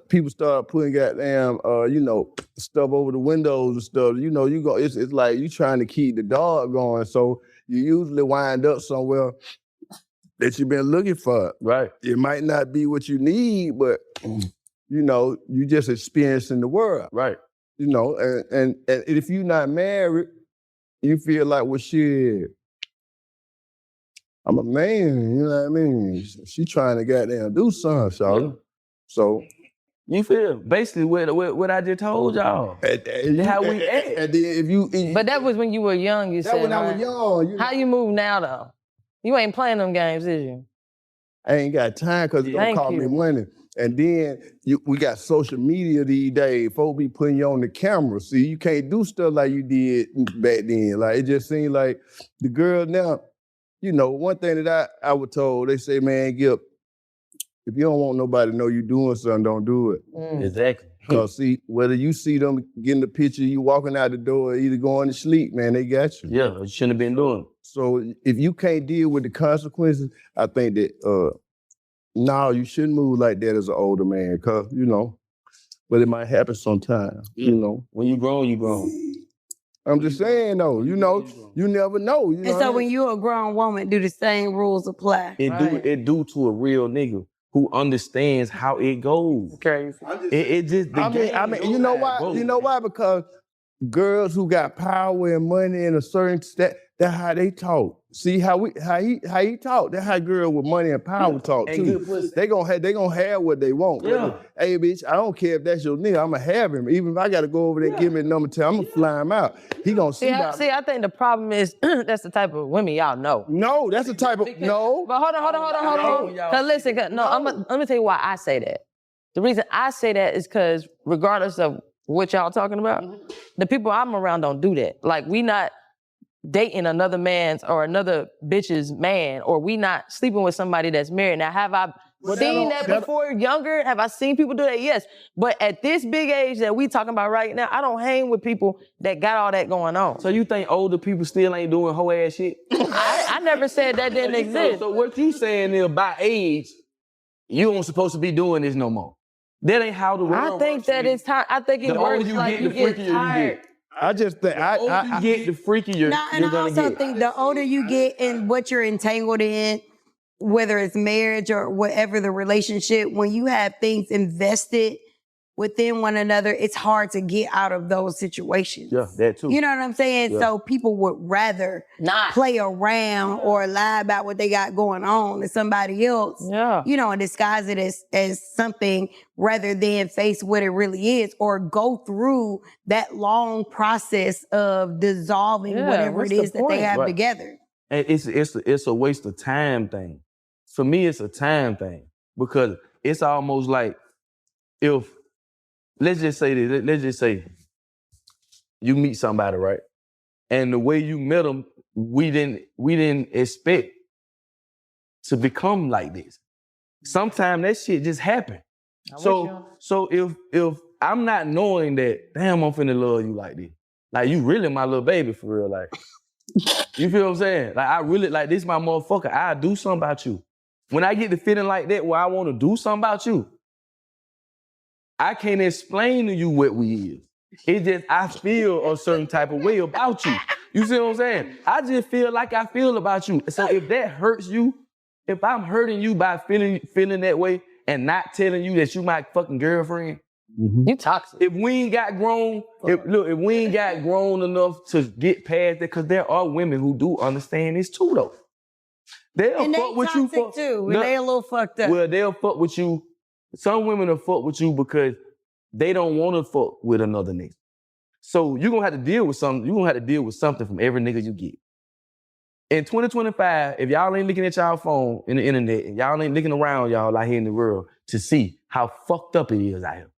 people start putting goddamn, you know, stuff over the windows and stuff, you know, it's like you trying to keep the dog going, so you usually wind up somewhere that you've been looking for. Right. It might not be what you need, but you know, you just experiencing the world. Right. You know, and if you're not married, you feel like, well, shit, I'm a man, you know what I mean? She trying to goddamn do something, Charlotte. Yeah. So you feel basically what I just told y'all. How we act. And then but that was when you were young, you said. That when I was young. You know? How you move now though? You ain't playing them games, is you? I ain't got time because it's gonna cost me money. And then we got social media these days. Folks be putting you on the camera. See, you can't do stuff like you did back then. Like it just seems like the girl now, you know, one thing that I was told, they say, man, Gip, if you don't want nobody to know you doing something, don't do it. Exactly. Because see, whether you see them getting the picture, you walking out the door, either going to sleep, man, they got you. Yeah, you shouldn't have been doing it. So if you can't deal with the consequences, I think that, no, you shouldn't move like that as an older man, because, you know, but it might happen sometime, you know. When you grown, you grown. I'm just saying, though, you know, you never know. You know and so when you're a grown woman, do the same rules apply? It do to a real nigga who understands how it goes. Crazy. It just, I mean, you know why? You know why? Because girls who got power and money in a certain stat, that's how they talk. See how he talk. That's how girl with money and power talk too. They gonna have what they want. Yeah. Hey bitch, I don't care if that's your nigga. I'ma have him. Even if I gotta go over there and give me the number 10, I'ma fly him out. He gonna see. I think the problem is that's the type of women y'all know. No, that's the type of no. But hold on. Cause listen, I'm gonna tell you why I say that. The reason I say that is because regardless of what y'all talking about, the people I'm around don't do that. Like we not dating another man's or another bitch's man, or we not sleeping with somebody that's married. Now, have I seen that before younger? Have I seen people do that? Yes. But at this big age that we talking about right now, I don't hang with people that got all that going on. So you think older people still ain't doing hoe ass shit? I never said that didn't exist. So what you saying is by age, you ain't supposed to be doing this no more. That ain't how the world I think works, that man. it's time. I think it The older works you like get, you the get freakier you tired. get. I just think The older you get, the freakier No, and you're I gonna also get. think the older you get and what you're entangled in, whether it's marriage or whatever the relationship, when you have things invested within one another, it's hard to get out of those situations. Yeah, that too. You know what I'm saying? Yeah. So people would rather Not. play around or lie about what they got going on to somebody else, Yeah. you know, and disguise it as something rather than face what it really is or go through that long process of dissolving Yeah, whatever what's it the is that they point? have Right. together. And it's a waste of time thing. For me, it's a time thing because it's almost like if let's just say this, let's just say you meet somebody, right? And the way you met them, we didn't expect to become like this. Sometimes that shit just happen. So if I'm not knowing that, damn, I'm finna love you like this. Like you really my little baby for real, like. You feel what I'm saying? Like I really, like this my motherfucker, I do something about you. When I get the feeling like that where I want to do something about you, I can't explain to you what we is. It's just I feel a certain type of way about you. You see what I'm saying? I just feel like I feel about you. So if that hurts you, if I'm hurting you by feeling that way and not telling you that you my fucking girlfriend, You toxic. if we ain't got grown, if we ain't got grown enough to get past that, because there are women who do understand this too, though. They'll And they fuck with you toxic too, and they a little fucked up. Well, they'll fuck with you. Some women will fuck with you because they don't want to fuck with another nigga. So you're gonna have to deal with something. You're gonna have to deal with something from every nigga you get. In 2025, if y'all ain't looking at y'all phone in the internet and y'all ain't looking around y'all out here in the world to see how fucked up it is out here,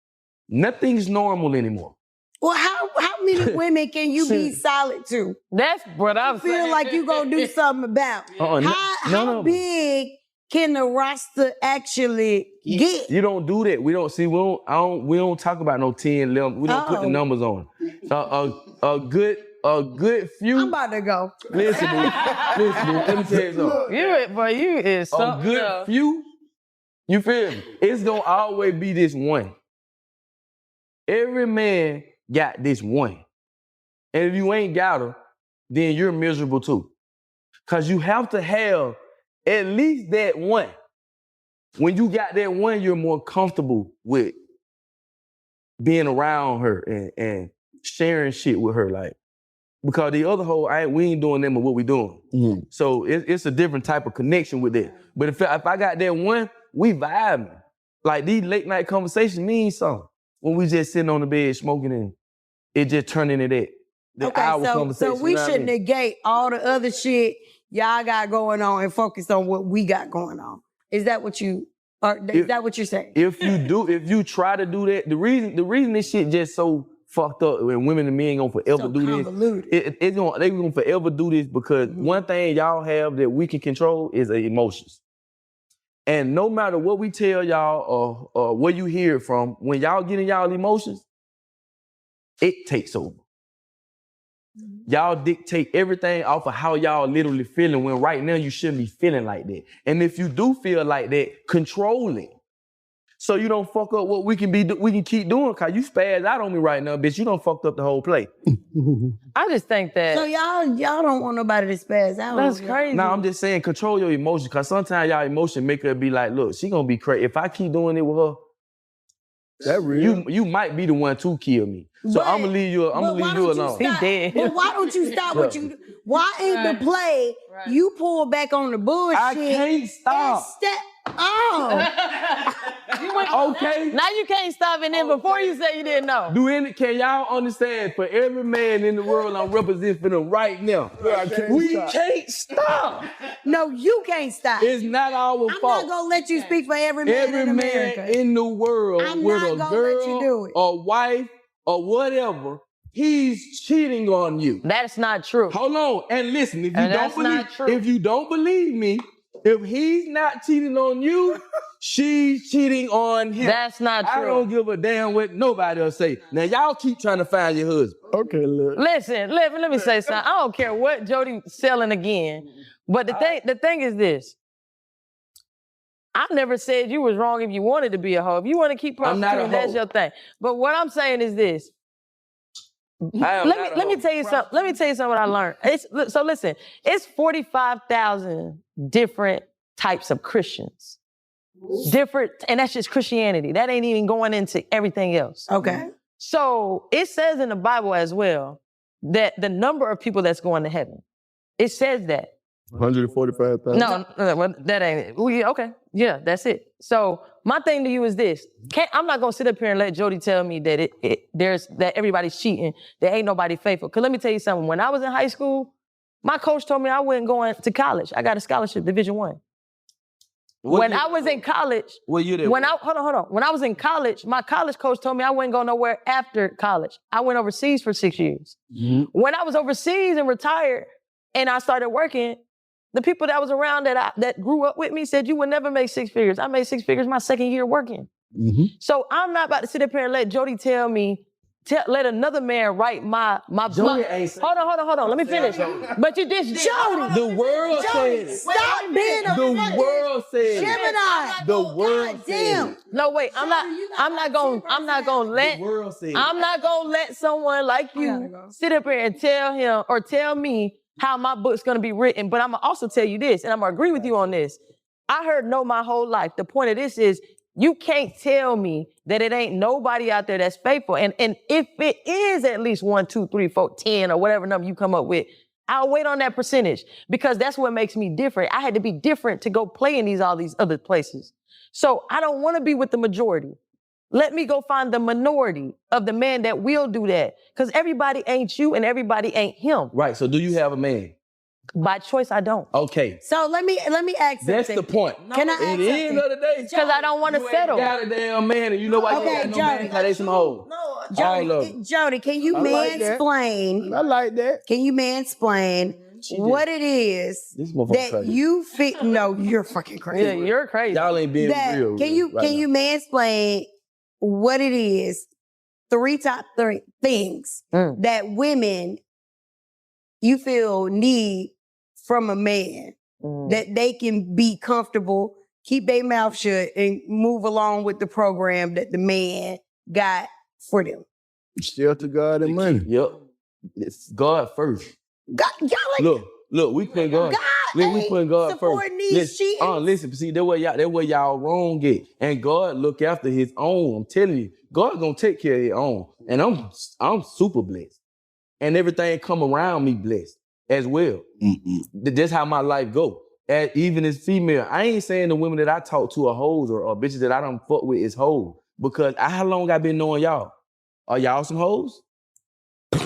nothing's normal anymore. Well, how many women can you be solid to? That's what I'm Feel saying. like you gonna do something about. How big can the roster actually get? You don't do that. We don't talk about no 10, 11. We don't put the numbers on. A good few. I'm about to go. Listen, boo. Let me tell you something. You is A something good else. few, you feel me? It's gonna always be this one. Every man got this one. And if you ain't got her, then you're miserable too. Cause you have to have at least that one. When you got that one, you're more comfortable with being around her and sharing shit with her. Like, because the other whole, we ain't doing them or what we doing. Mm-hmm. So it's a different type of connection with that. But if I got that one, we vibing. Like these late night conversations mean something. When we just sitting on the bed smoking and it just turned into that. So we should negate all the other shit y'all got going on and focus on what we got going on. Is that what you is that what you're saying? If you try to do that, the reason this shit just so fucked up and women and men gonna forever do convoluted. this. They gonna forever do this because one thing y'all have that we can control is the emotions. And no matter what we tell y'all or where you hear it from, when y'all get in y'all emotions, it takes over. Y'all dictate everything off of how y'all literally feeling when right now you shouldn't be feeling like that. And if you do feel like that, control it. So you don't fuck up what we can keep doing, cause you spaz out on me right now, bitch. You done fucked up the whole play. I just think that. So y'all don't want nobody to spaz out. That's crazy. Now I'm just saying, control your emotions, cause sometimes y'all emotion make her be like, look, she gonna be crazy. If I keep doing it with her, that real? You might be the one to kill me. So I'm gonna leave you alone. He dead. But why don't you stop what you do? Why ain't the play you pull back on the bullshit? I can't stop. Okay. Now you can't stop it. Then before you say you didn't know. Can y'all understand? For every man in the world, I'm representing for them right now. We can't stop. No, you can't stop. It's not our fault. I'm not gonna let you speak for every man in America. Man in the world with a girl, a wife, or whatever, he's cheating on you. That's not true. Hold on, and listen. If you don't believe me, if he's not cheating on you, she's cheating on him. That's not true. I don't give a damn what nobody else say. Now y'all keep trying to find your husband. Okay, look. Listen, let me say something. I don't care what Jody's selling again, but the thing is this. I never said you was wrong if you wanted to be a hoe. If you want to keep I'm not a prostituting, that's hoe. your thing. But what I'm saying is this. Let me tell you something. Let me tell you something I learned. So listen, it's 45,000 different types of Christians. Different, and that's just Christianity. That ain't even going into everything else. Okay. So it says in the Bible as well that the number of people that's going to heaven, it says that. 145,000. No, well, that ain't it. Okay, yeah, that's it. So my thing to you is this: I'm not gonna sit up here and let Jody tell me that that everybody's cheating, there ain't nobody faithful. Cause let me tell you something. When I was in high school, my coach told me I wasn't going to college. I got a scholarship, Division I. When I was in college, hold on. When I was in college, my college coach told me I wouldn't go nowhere after college. I went overseas for 6 years. Mm-hmm. When I was overseas and retired, and I started working, the people that was around that grew up with me said you would never make 6 figures. I made 6 figures my second year working. Mm-hmm. So I'm not about to sit up here and let Jody tell me. Let another man write my Jody ain't hold on. Let me finish. But you did Jody. The world said it. Stop being a The world said it. Gemini. The world said Damn. it. No, wait. I'm not gonna let. The world said it. I'm not gonna let someone like you sit up here and tell him or tell me how my book's gonna be written. But I'm gonna also tell you this, and I'm gonna agree with you on this. I heard no my whole life. The point of this is you can't tell me that it ain't nobody out there that's faithful. And if it is at least 1, 2, 3, 4, 10, or whatever number you come up with, I'll wait on that percentage because that's what makes me different. I had to be different to go play in all these other places. So I don't want to be with the majority. Let me go find the minority of the man that will do that. Because everybody ain't you and everybody ain't him. Right. So do you have a man? By choice, I don't. Okay. So let me ask something. That's the point. Can I ask At the end of the day, Because I don't want to settle. You got a damn man, and you know why you got no man? Because they some hoes. Jody, can you mansplain? I like that. Can you mansplain what it is This motherfucker that crazy. you fit? No, you're fucking crazy. Yeah, you're crazy. Y'all ain't being real. Can you mansplain what it is? 3 top 3 things that women you feel need from a man that they can be comfortable, keep their mouth shut, and move along with the program that the man got for them. Shelter, God, and money. Yep. It's God first. God, y'all like Look, we put God. We put God first. supporting these cheaters. Listen, see, that way y'all wrong it. And God look after his own. I'm telling you, God gonna take care of his own. And I'm super blessed. And everything come around me blessed as well. Mm-hmm. That's how my life go. Even as female, I ain't saying the women that I talk to are hoes or bitches that I don't fuck with is hoes. Because how long I been knowing y'all? Are y'all some hoes?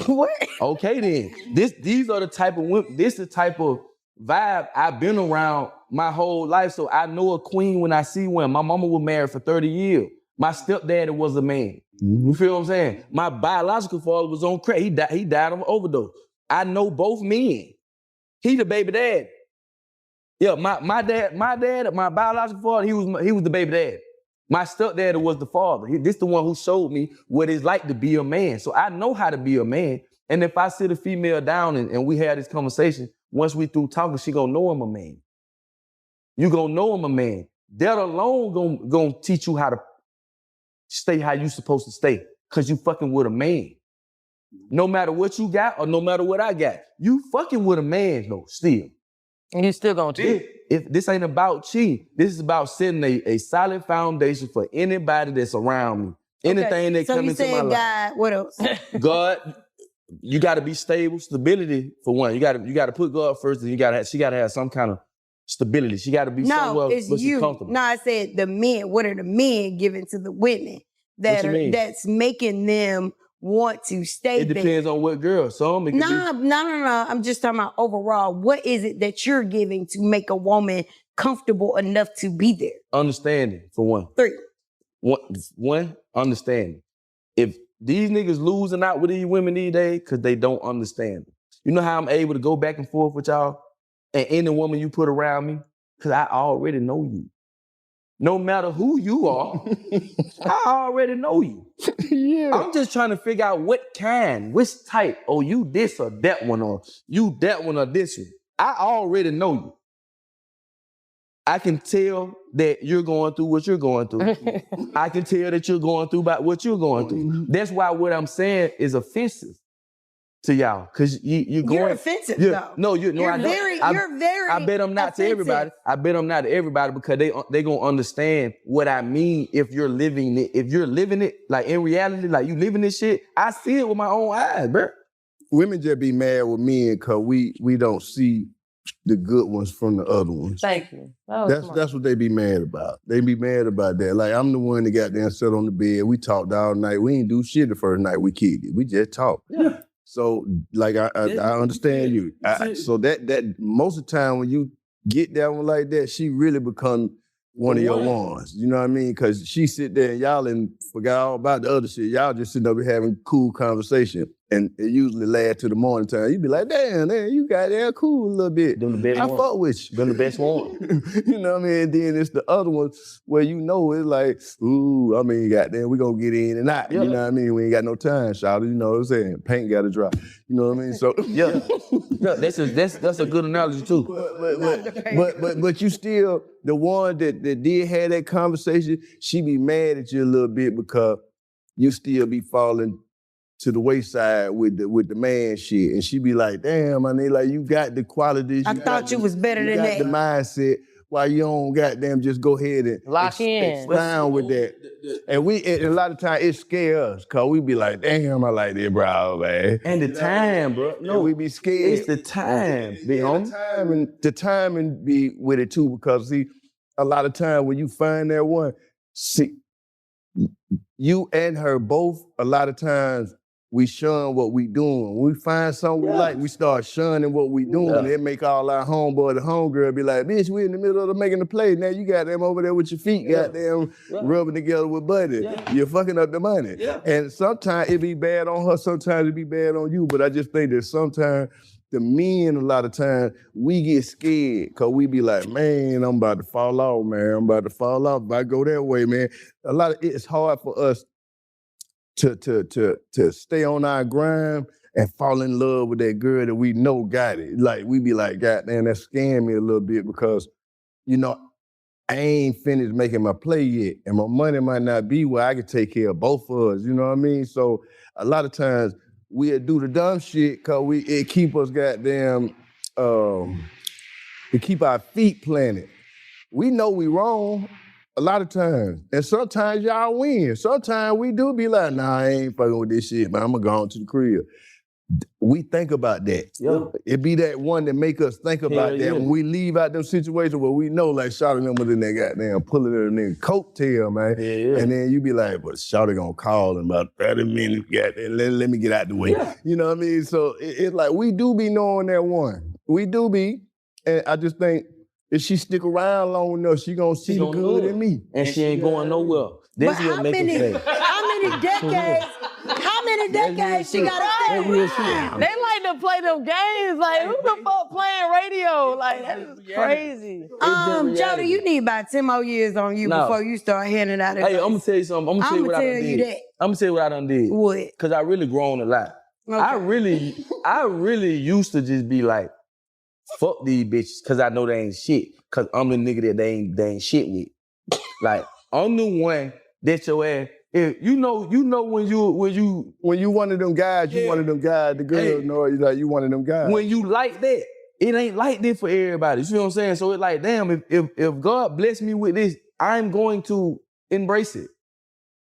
What? Okay then. These are the type of women, this is the type of vibe I've been around my whole life. So I know a queen when I see one. My mama was married for 30 years. My stepdaddy was a man. You feel what I'm saying? My biological father was on crack. He died of an overdose. I know both men. He the baby dad. Yeah, my biological father, he was the baby dad. My stepdaddy was the father. This the one who showed me what it's like to be a man. So I know how to be a man. And if I sit a female down and we have this conversation, once we through talking, she gonna know I'm a man. You gonna know I'm a man. That alone gonna teach you how to stay how you supposed to stay. Cause you fucking with a man. No matter what you got or no matter what I got, you fucking with a man though, still. And you still gonna cheat. If this ain't about cheating, this is about setting a solid foundation for anybody that's around me. Anything that come into my life. God, what else? God, you gotta be stable, stability for one. You gotta put God first, and she gotta have some kind of stability. She gotta be somewhere where she's comfortable. No, I said the men. What are the men giving to the women that's making them want to stay there? It depends on what girl. Some No. I'm just talking about overall. What is it that you're giving to make a woman comfortable enough to be there? Understanding, for one. 3. One, understanding. If these niggas losing out with these women these days, because they don't understand them. You know how I'm able to go back and forth with y'all and any woman you put around me? Because I already know you. No matter who you are, I already know you. Yeah. I'm just trying to figure out which type. Oh, you this or that one, or you that one or this one. I already know you. I can tell that you're going through what you're going through. I can tell that you're going through about what you're going through. That's why what I'm saying is offensive to y'all, because you're going. You're offensive, though. No, I don't. You're very. I bet I'm not offensive. to everybody. I bet I'm not to everybody because they gonna understand what I mean if you're living it. If you're living it, like in reality, like you living this shit, I see it with my own eyes, bro. Women just be mad with men because we don't see the good ones from the other ones. Thank you. That's what they be mad about. They be mad about that. Like, I'm the one that got there, sat on the bed. We talked all night. We ain't do shit the first night we kicked it. We just talked. Yeah. So, like, I understand you. So that most of the time when you get that one like that, she really become one of your ones. You know what I mean? Because she sit there and y'all and forgot all about the other shit. Y'all just sitting up here having cool conversation. And it usually lasts to the morning time. You be like, damn, you got there cool a little bit. Them the best I one. fuck with you. Them the best one. You know what I mean? And then it's the other one where you know it's like, ooh, I mean, goddamn, we gonna get in and out. Yeah. You know what I mean? We ain't got no time, shout it. You know what I'm saying? Paint gotta dry. You know what I mean? So Yeah, that's a good analogy too. But you still, the one that did have that conversation, she be mad at you a little bit because you still be falling to the wayside with the man shit. And she be like, damn, I mean, like, you got the qualities. I thought you was better than that. You got the mindset. Why you don't goddamn just go ahead and Lock in. expound with that. And a lot of times it scares us, cause we be like, damn, I like that bro, man. And the time, bro. No, And we be scared. it's the time, big homie. The timing be with it too, because see, a lot of time when you find that one, see, you and her both, a lot of times, we shun what we doing. When we find something we like, we start shunning what we doing. Yeah. It make all our homeboy, the homegirl be like, bitch, we in the middle of making the play. Now you got them over there with your feet, goddamn, rubbing together with Buddy. Yeah. You're fucking up the money. Yeah. And sometimes it be bad on her, sometimes it be bad on you. But I just think that sometimes the men, a lot of times, we get scared because we be like, man, I'm about to fall off, man. I'm about to fall off if I go that way, man. It's hard for us to stay on our grind and fall in love with that girl that we know got it. Like, we be like, God damn, that scared me a little bit because, you know, I ain't finished making my play yet. And my money might not be where I can take care of both of us, you know what I mean? So a lot of times we'll do the dumb shit because it keep us goddamn, it keep our feet planted. We know we wrong a lot of times. And sometimes y'all win. Sometimes we do be like, nah, I ain't fucking with this shit, man. I'm gonna go on to the crib. We think about that. Yeah. It be that one that make us think about that. Yeah. When we leave out them situations where we know, like, Shawty them was in that goddamn pulling her nigga coattail, man. Yeah. And then you be like, but Shawty gonna call in about 30 minutes, goddamn, let me get out the way. Yeah. You know what I mean? So it's like, we do be knowing that one. We do be. And I just think, if she stick around long enough, she gonna see the good in me. And she ain't going nowhere. That's But what make her say. how many decades she gotta stay around? They like to play them games. Like, who the fuck playing radio? Like, that's crazy. Jody, you need about 10 more years on you before you start handing out Hey, I'm gonna tell you something. I'm gonna tell you what I done did. I'm gonna tell you what I done did. What? Cause I really grown a lot. Okay. I really used to just be like, fuck these bitches, cause I know they ain't shit. Cause I'm the nigga that they ain't shit with. Like, I'm the one that your ass. If you know when you one of them guys, you one of them guys. The girl know you one of them guys. When you like that, it ain't like this for everybody. You see what I'm saying? So it's like, damn, if God bless me with this, I'm going to embrace it.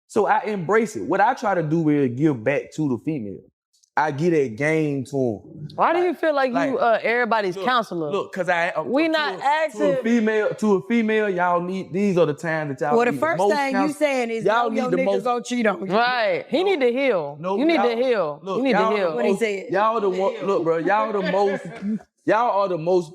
So I embrace it. What I try to do is give back to the female. I get a game to them. Why do you feel like you everybody's counselor? Look, cause we not asking to a female, y'all need, these are the times that y'all Well, the need first most thing you saying is y'all your need the nigga most gonna cheat on you. Right. He need to heal. No, you need to y'all- heal. Look, you need to y'all heal. What he said. Y'all the one, look, bro, y'all are the most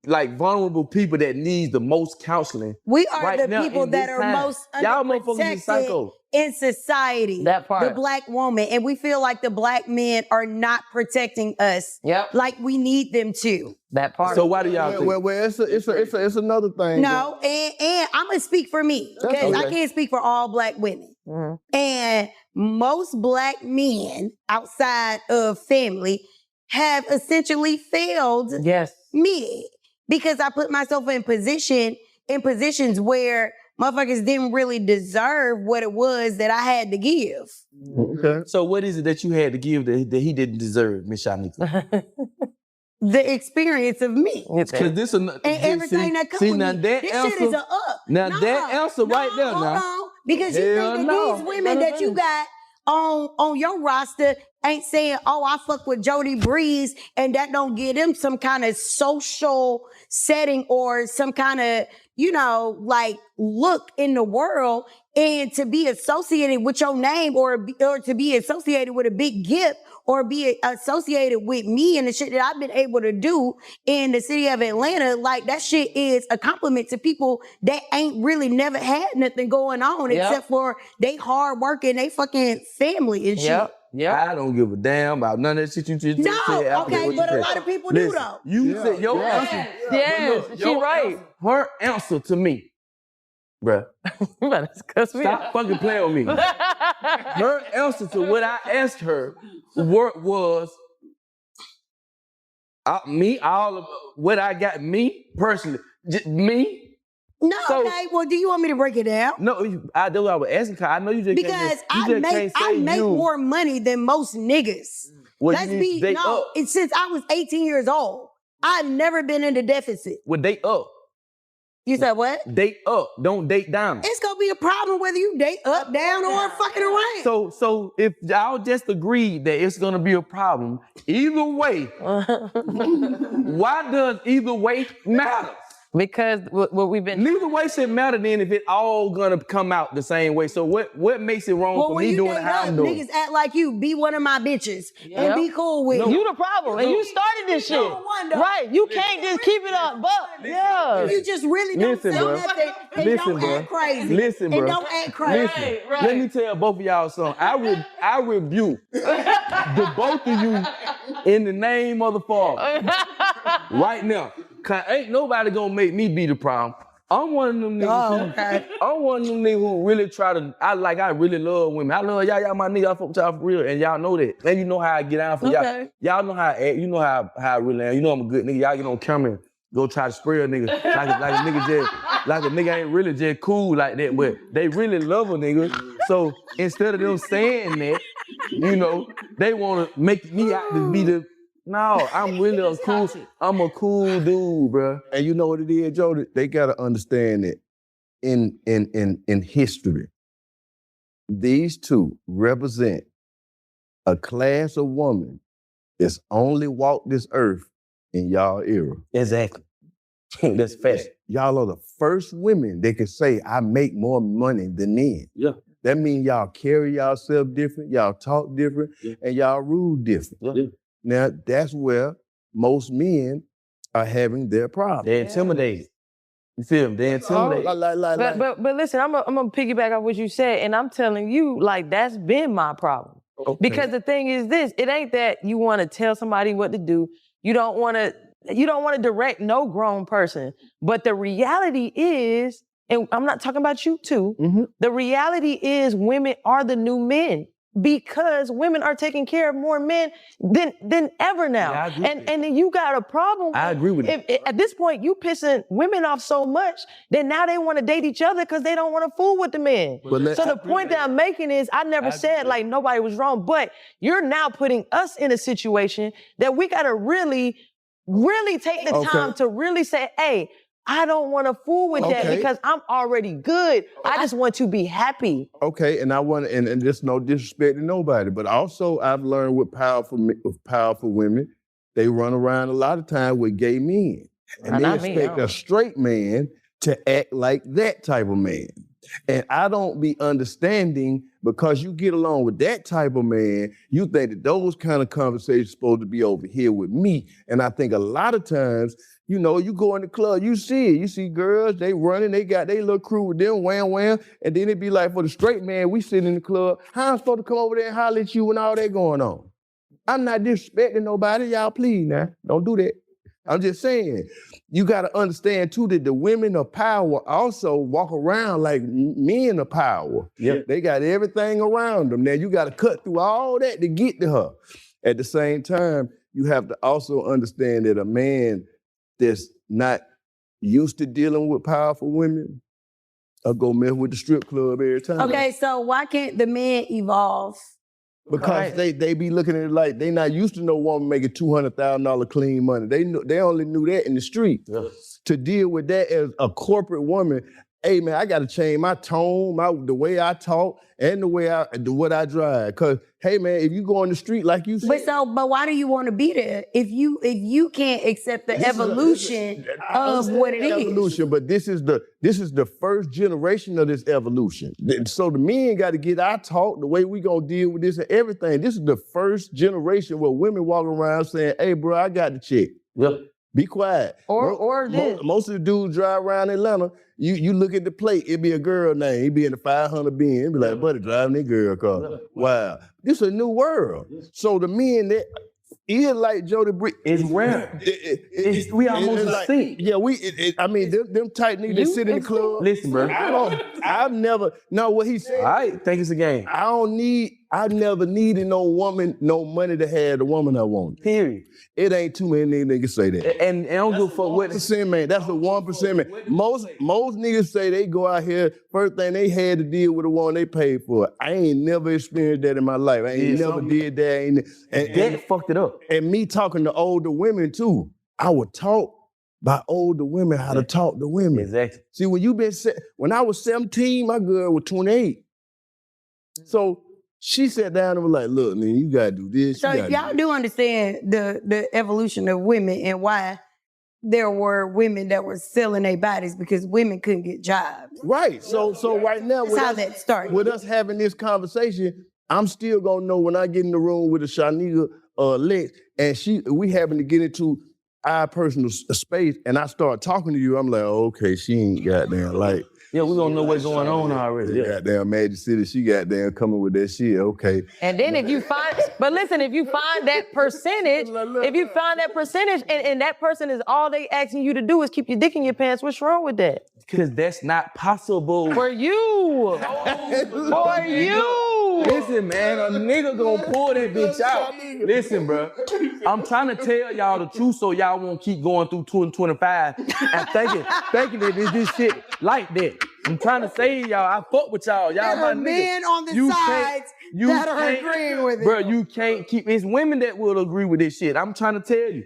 like vulnerable people that need the most counseling. We are right the now people in that this are time. most Y'all motherfuckers is underprotected psycho. in society. That part. The black woman. And we feel like the black men are not protecting us Yep. like we need them to. That part. So why do y'all think? Well, it's another thing. No, and I'm gonna speak for me because I can't speak for all black women. Mm-hmm. And most black men outside of family have essentially failed Yes. me because I put myself in position in positions where motherfuckers didn't really deserve what it was that I had to give. Okay. So what is it that you had to give that he didn't deserve, Miss Shanika? The experience of me. Because this And everything that comes with now me. that This answer, shit is a up. Now that answer right there hold now. on. Because you Hell think that no. these women that you got on your roster ain't saying, oh, I fuck with Jody Breeze, and that don't give them some kind of social setting or some kind of, you know, like look in the world, and to be associated with your name or to be associated with a big gift or be associated with me and the shit that I've been able to do in the city of Atlanta, like that shit is a compliment to people that ain't really never had nothing going on except for they hard work and they fucking family and shit. I don't give a damn about none of that shit you just No, said. okay, but a lot of people do though. You said your answer. Yes, Look, she your right. answer, her answer to me, bruh. You better cuss me Stop fucking playing with me. Her answer to what I asked her was me, all of what I got, me personally, just me. No, So- okay. Well, do you want me to break it down? No, that's what I was asking. Cause I know you just Because can't I make more money than most niggas. Well, Let's you need be to date no. up. It's since I was 18 years old. I've never been in a deficit. Well, date up. You said what? Date up. Don't date down. It's gonna be a problem whether you date up, down, or fucking around. So if y'all just agreed that it's gonna be a problem, either way, why does either way matter? Because what we've been. Neither way should matter then if it all gonna come out the same way. So what makes it wrong Well, for when me you doing date it how up, I'm doing? niggas act like you. Be one of my bitches and be cool with You the problem, and you started this shit. number one, though. Right, you can't just keep it up, but You just really don't Listen, say bro. nothing and Listen, don't bro. act crazy. Listen, bro. And don't act crazy. Listen, let me tell both of y'all something. I rebuke the both of you in the name of the Father right now. Cause ain't nobody gonna make me be the problem. I'm one of them niggas. I'm one of them niggas who really try to. I really love women. I love y'all my nigga. I fuck with y'all for real, and y'all know that. And you know how I get out for y'all. Y'all know how I act. You know how I really am. You know I'm a good nigga. Y'all get on camera and go try to spray a nigga like a nigga ain't really just cool like that, but they really love a nigga. So instead of them saying that, you know, they want to make me out to be the. No, I'm really I'm a cool dude, bro. And you know what it is, Jody? They gotta understand that in history, these two represent a class of woman that's only walked this earth in y'all era. Exactly. That's fact. Y'all are the first women that can say, I make more money than men. Yeah. That means y'all carry yourself different, y'all talk different, and y'all rule different. Yeah. Now, that's where most men are having their problems. They're intimidated. You feel me? They're intimidated. But listen, I'm gonna piggyback off what you said, and I'm telling you, like, that's been my problem. Okay. Because the thing is this, it ain't that you want to tell somebody what to do. You don't want to direct no grown person. But the reality is, and I'm not talking about you too, the reality is women are the new men. Because women are taking care of more men than ever now. Yeah, I agree with and then you got a problem. I agree with At this point, you pissing women off so much that now they want to date each other because they don't want to fool with the men. So the point that I'm making is I never said like nobody was wrong, but you're now putting us in a situation that we got to really take the time to really say, hey, I don't want to fool with that because I'm already good. I just want to be happy. Okay, and I want to, and there's no disrespect to nobody, but also I've learned with powerful women, they run around a lot of times with gay men. And they expect a straight man to act like that type of man. And I don't be understanding because you get along with that type of man, you think that those kind of conversations supposed to be over here with me. And I think a lot of times, you know, you go in the club, you see it. You see girls, they running, they got their little crew with them, wham, wham. And then it be like, for the straight man, we sitting in the club, how I'm supposed to come over there and holler at you when all that going on? I'm not disrespecting nobody, y'all please now. Don't do that. I'm just saying, you got to understand too that the women of power also walk around like men of power. Yeah. They got everything around them. Now you got to cut through all that to get to her. At the same time, you have to also understand that a man that's not used to dealing with powerful women, I'll go mess with the strip club every time. Okay, so why can't the men evolve? Because they be looking at it like they not used to no woman making $200,000 clean money. They only knew that in the street. Yeah. To deal with that as a corporate woman, hey man, I gotta change my tone, the way I talk, and what I drive. Cause hey man, if you go on the street like you said, But why do you want to be there if you can't accept the evolution of what it is? Evolution, but this is the first generation of this evolution. So the men got to get our talk, the way we gonna deal with this and everything. This is the first generation where women walk around saying, "Hey, bro, I got the chick." Yeah. Be quiet. Or this. Most of the dudes drive around Atlanta, you look at the plate, it be a girl name. He be in the 500 Benz. It be like, buddy, driving that girl car. Wow. This is a new world. So the men that is like Jody Brick. It's rare. We almost extinct. Yeah, I mean, them tight niggas that sit in the club. Listen, bro. I've never, no, what he said. I think it's a game. I never needed no woman, no money to have the woman I wanted. Period. It ain't too many niggas say that. And I don't give a fuck what. 1%, man. That's the 1%, man. Most niggas say they go out here, first thing they had to deal with the one they paid for. I ain't never experienced that in my life. I ain't never did that. And fucked it up. And me talking to older women too. I would talk by older women how to talk to women. Exactly. See, when I was 17, my girl was 28. So she sat down and was like, look, man, you gotta do this. So y'all do understand the evolution of women and why there were women that were selling their bodies because women couldn't get jobs. Right. So right now, That's how that started. With us having this conversation, I'm still gonna know when I get in the room with a Shaniga or Lex, and we happen to get into our personal space, and I start talking to you, I'm like, oh, okay, she ain't goddamn like. Yeah, we gonna know what's going on already. Yeah. Goddamn Magic City, she goddamn coming with that shit, okay. And then if you find that percentage, and that person is all they asking you to do is keep your dick in your pants, what's wrong with that? Because that's not possible. For you. For you. Listen, man, a nigga gonna pull that bitch out. Listen, bro. I'm trying to tell y'all the truth so y'all won't keep going through 225 and thinking that this shit like that. I'm trying to say y'all, I fuck with y'all. Y'all my niggas. Men on the sides that are agreeing with it. Bro, you can't keep, it's women that will agree with this shit. I'm trying to tell you.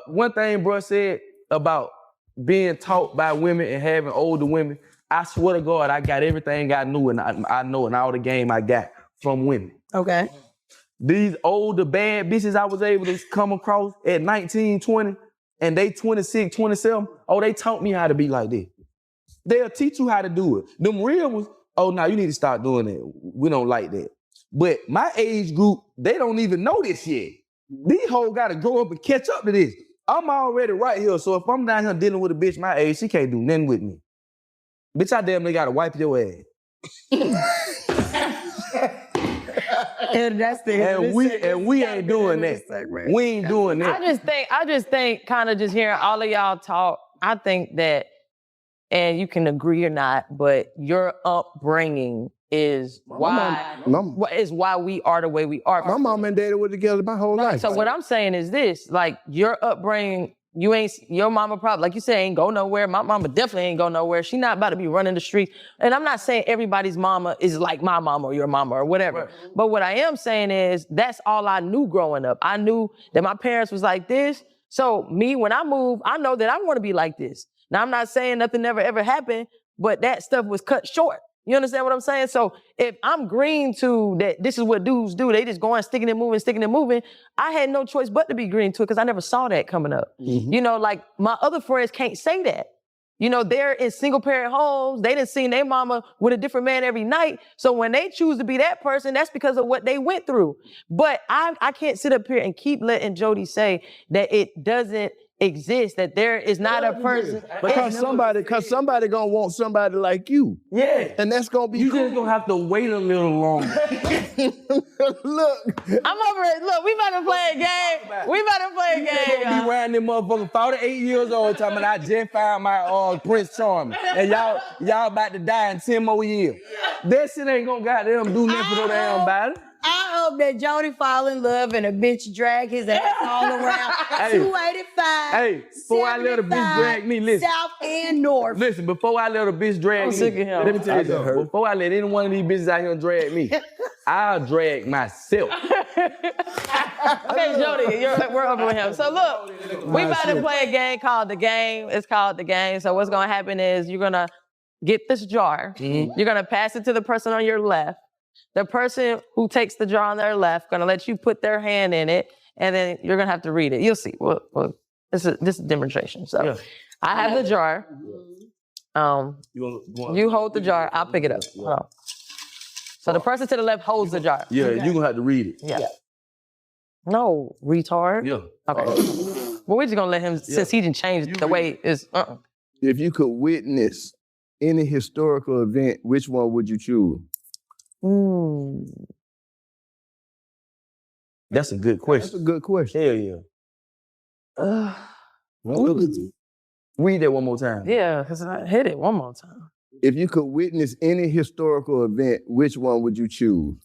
One thing bro said about being taught by women and having older women, I swear to God, I got everything I knew and I know and all the game I got from women. Okay. These older bad bitches I was able to come across at 19, 20, and they 26, 27, they taught me how to be like this. They'll teach you how to do it. Them real ones, no, you need to start doing that. We don't like that. But my age group, they don't even know this yet. These hoes gotta grow up and catch up to this. I'm already right here, so if I'm down here dealing with a bitch my age, she can't do nothing with me. Bitch, I damn near gotta wipe your ass. And we ain't doing that. We ain't doing that. I just think kind of just hearing all of y'all talk, I think that, and you can agree or not, but your upbringing is why we are the way we are. My mom and daddy were together my whole life. So what I'm saying is this, like your upbringing, your mama probably, like you said, ain't go nowhere. My mama definitely ain't go nowhere. She not about to be running the street. And I'm not saying everybody's mama is like my mama or your mama or whatever. Right. But what I am saying is that's all I knew growing up. I knew that my parents was like this. So me, when I move, I know that I want to be like this. Now, I'm not saying nothing never ever happened, but that stuff was cut short. You understand what I'm saying? So if I'm green to that, this is what dudes do. They just go on sticking and moving. I had no choice but to be green to it because I never saw that coming up. Mm-hmm. You know, like my other friends can't say that. You know, they're in single parent homes. They done seen their mama with a different man every night. So when they choose to be that person, that's because of what they went through. But I can't sit up here and keep letting Jody say that it doesn't exist, that there is not a person. Because somebody gonna want somebody like you. Yeah. And that's gonna be cool. Just gonna have to wait a little longer. Look. I'm over it. Look, we about to play a game. You gonna be around them motherfuckers 48 years old talking about I just found my Prince Charming. And y'all about to die in 10 more years. That shit ain't gonna goddamn do nothing for no damn body. hope that Jody fall in love and a bitch drag his ass all around. Hey. 285. Hey, before I let a bitch drag me, listen. South and North. Listen, before I let a bitch drag I'm me, sick of him. let me tell you I got hurt. something. Before I let any one of these bitches out here drag me, I'll drag myself. Okay, Jody, we're over with him. So look, we about to play a game called The Game. It's called The Game. So what's gonna happen is you're gonna get this jar. You're gonna pass it to the person on your left. The person who takes the jar on their left gonna let you put their hand in it, and then you're gonna have to read it. You'll see. Well, this is a demonstration. So Yeah. I have the jar. You hold the jar. I'll pick it up. Hold on. So the person to the left holds the jar. Yeah, you're gonna have to read it. Yeah. No, retard. Yeah. Okay. Well, we're just gonna let him, since he didn't change the way it's. If you could witness any historical event, which one would you choose? That's a good That's question. a good question. Hell yeah. Read that one more time. Yeah, because I hit it one more time. If you could witness any historical event, which one would you choose?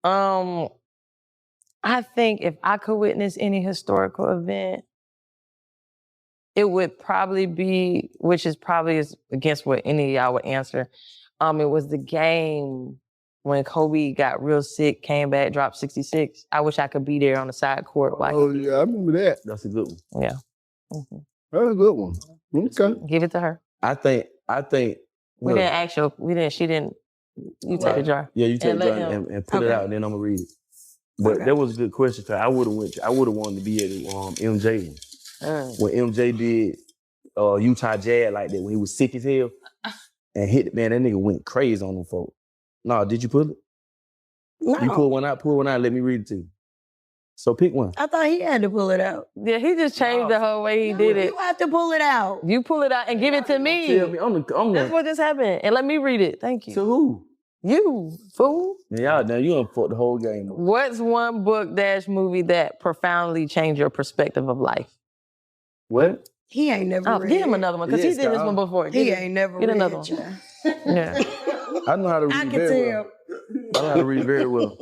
I think if I could witness any historical event, it would probably be, which is probably against what any of y'all would answer. It was the game when Kobe got real sick, came back, dropped 66. I wish I could be there on the side court. Oh yeah, I remember that. That's a good one. Yeah. That's a good one. Okay. Give it to her. I think. We didn't ask you. She didn't. You take the jar. Yeah, you take And the let jar him. and put it out, and then I'm gonna read it. But that was a good question. I would have wanted to be at the MJ one. When MJ did Utah Jazz like that when he was sick as hell and hit it, man, that nigga went crazy on them folks. No, did you pull it? No. You pull one out, let me read it to you. So pick one. I thought he had to pull it out. Yeah, he just changed the whole way he did it. You have to pull it out. You pull it out and give it to me. Tell me, That's what just happened. And let me read it. Thank you. To who? You, fool. Yeah, now you done fucked the whole game up. What's one book / movie that profoundly changed your perspective of life? What? He ain't never read. Give him another one, because he did this one before. He ain't never Get read. another one. Child. Yeah. I know how to read I can very tell. well. I know how to read very well.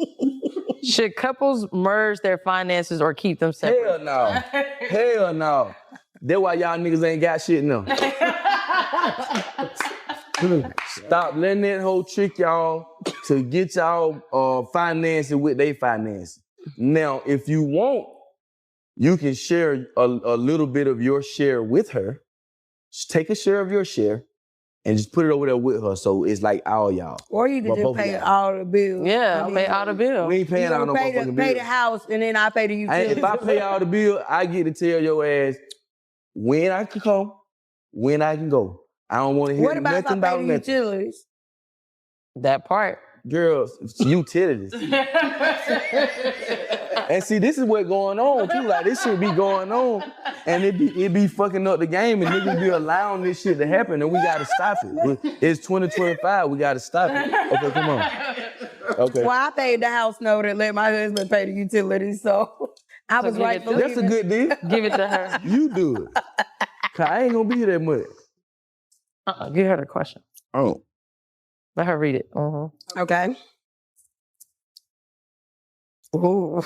Should couples merge their finances or keep them separate? Hell no. Hell no. That's why y'all niggas ain't got shit now. Stop letting that hoe trick y'all to get y'all financing with their finances. Now, if you want, you can share a little bit of your share with her. Just take a share of your share and just put it over there with her. So it's like all y'all. Or you can Well, just both of pay y'all. all the bills. Yeah, I'll pay all the bills. We ain't paying out no pay motherfucking the bills. house and then I pay the utilities. If I pay all the bill, I get to tell your ass when I can come, when I can go. I don't want to hear What about nothing if I about pay the nothing. utilities? That part. Girls, it's utilities. And see, this is what's going on. People like, this shit be going on. And it be fucking up the game and niggas be allowing this shit to happen and we gotta stop it. It's 2025, we gotta stop it. Okay, come on. Okay. Well, I paid the house note and let my husband pay the utilities, so I was give right it for to- That's a leaving. good deal. Give it to her. You do it. Cause I ain't gonna be here that much. Give her the question. Oh. Let her read it. Okay. Ooh.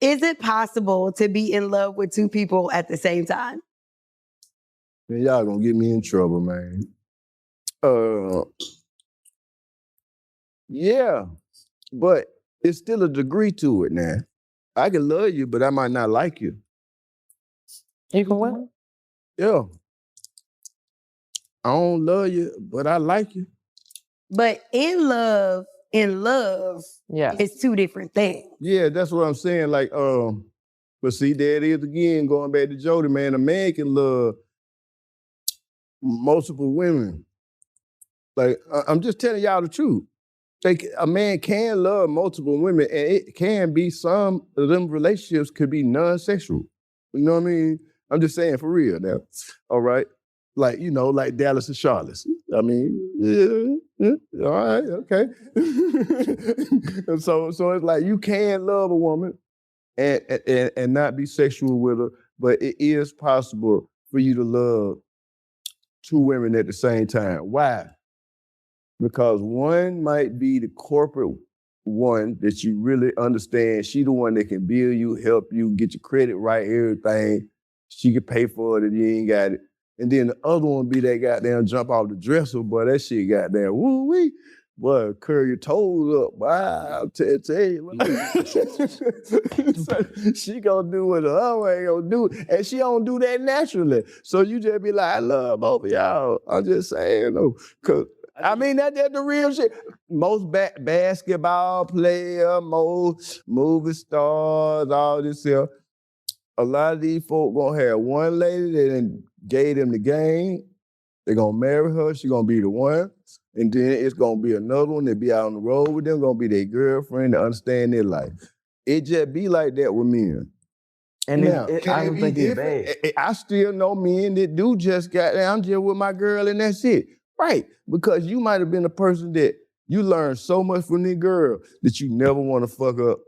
Is it possible to be in love with two people at the same time? Man, y'all gonna get me in trouble, man. Yeah, but it's still a degree to it now. I can love you, but I might not like you. You can what? Yeah. I don't love you, but I like you. But in love, Yeah. it's two different things. Yeah, that's what I'm saying. Like, but see, there it is again, going back to Jody, man. A man can love multiple women. Like, I'm just telling y'all the truth. Like, a man can love multiple women, and it can be some of them relationships could be non-sexual. You know what I mean? I'm just saying for real now. All right. Like, you know, like Dallas and Charlotte. I mean, yeah, all right, okay. so it's like you can love a woman and not be sexual with her, but it is possible for you to love two women at the same time. Why? Because one might be the corporate one that you really understand. She the one that can build you, help you, get your credit right, everything. She can pay for it if you ain't got it. And then the other one be that goddamn jump off the dresser, boy, that shit goddamn woo-wee. Boy, curl your toes up. Wow, I'll tell you. So she gonna do what the other ain't gonna do. And she don't do that naturally. So you just be like, I love both of y'all. I'm just saying, though. Cause I mean, that's the real shit. Most basketball player, most movie stars, all this here. A lot of these folk gonna have one lady that gave them the game. They're gonna marry her, she gonna be the one. And then it's gonna be another one that be out on the road with them, gonna be their girlfriend to understand their life. It just be like that with men. And now, I don't think it's bad. I still know men that do just I'm just with my girl and that's it. Right, because you might have been a person that you learned so much from this girl that you never want to fuck up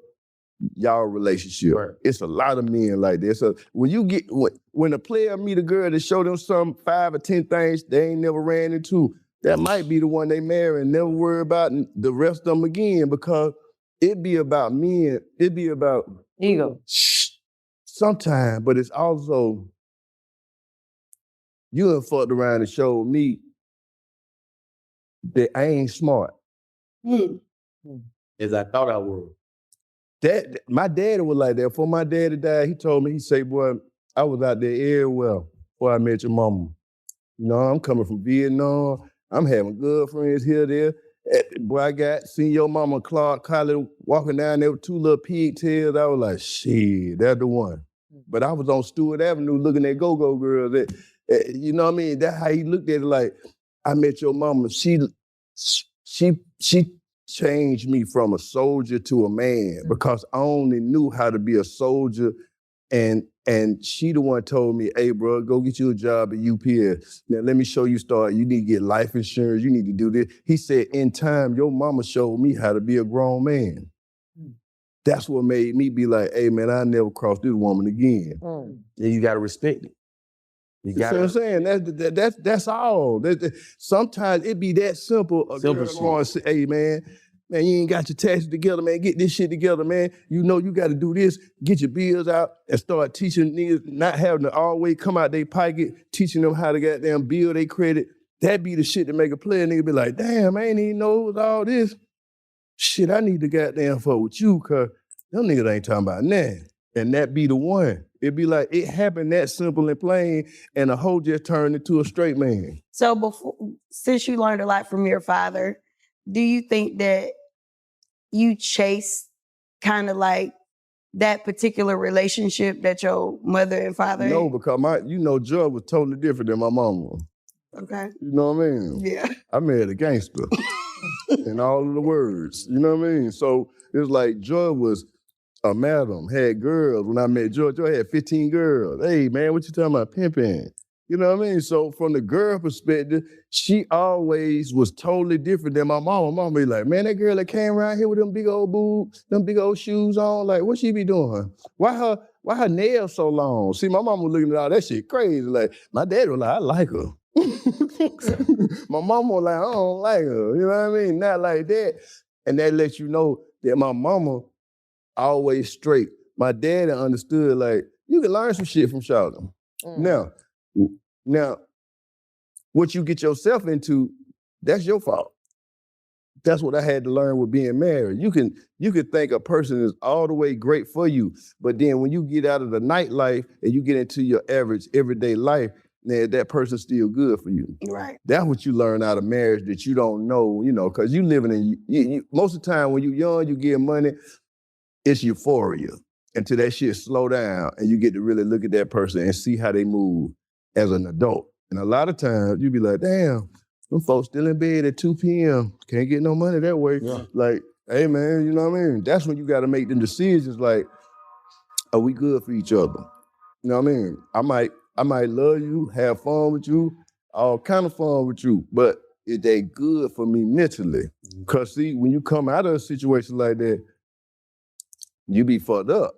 y'all relationship. Right. It's a lot of men like that. So when a player meet a girl that show them some 5 or 10 things they ain't never ran into, that might be the one they marry and never worry about the rest of them again, because it be about men, it be about ego. Sometimes, but it's also, you done fucked around and showed me that I ain't smart. As I thought I would. My daddy was like that. Before my daddy died, he told me, he said, boy, I was out there everywhere before I met your mama. You know, I'm coming from Vietnam. I'm having good friends here, there. Boy, I seen your mama Clark College walking down there with 2 little pigtails. I was like, shit, that's the one. But I was on Stewart Avenue looking at go-go girls. You know what I mean? That's how he looked at it, like, I met your mama. She changed me from a soldier to a man, because I only knew how to be a soldier, and she the one told me, hey, bro, go get you a job at UPS. Now, let me show you you need to get life insurance, you need to do this. He said, in time, your mama showed me how to be a grown man. That's what made me be like, hey, man, I never cross this woman again. Yeah, you gotta respect it. You see what I'm saying? That's all. Sometimes it be that simple. A girl gonna say, hey, man, you ain't got your taxes together, man. Get this shit together, man. You know you got to do this. Get your bills out and start teaching niggas, not having to always come out their pocket, teaching them how to goddamn build their credit. That be the shit that make a player nigga be like, damn, I ain't even know it was all this. Shit, I need to goddamn fuck with you, cause them niggas ain't talking about nothing. And that be the one. It be like, it happened that simple and plain, and a hoe just turned into a straight man. So since you learned a lot from your father, do you think that you chase kind of like that particular relationship that your mother and father No, had? because Joe was totally different than my mama. Okay. You know what I mean? Yeah. I married a gangster in all of the words. You know what I mean? So it's like Joy was a madam, had girls. When I met Joy, Joy had 15 girls. Hey, man, what you talking about pimping? You know what I mean? So from the girl perspective, she always was totally different than my mama. Mama be like, man, that girl that came around here with them big old boobs, them big old shoes on, like, what she be doing? Why her nails so long? See, my mama was looking at all that shit crazy. Like, my dad was like, I like her. My mama was like, I don't like her. You know what I mean? Not like that. And that lets you know that my mama always straight. My daddy understood, like, you can learn some shit from Charlotte. Now, what you get yourself into, that's your fault. That's what I had to learn with being married. You can think a person is all the way great for you, but then when you get out of the nightlife and you get into your average everyday life, man, that person's still good for you. Right. That's what you learn out of marriage that you don't know, because you living in, most of the time when you're young, you get money, it's euphoria until that shit slow down and you get to really look at that person and see how they move as an adult. And a lot of times you be like, damn, them folks still in bed at 2 p.m. Can't get no money that way. Yeah. Like, hey man, you know what I mean? That's when you gotta make them decisions like, are we good for each other? You know what I mean? I might love you, have fun with you, all kind of fun with you, but is they good for me mentally? Cause see, when you come out of a situation like that, you be fucked up.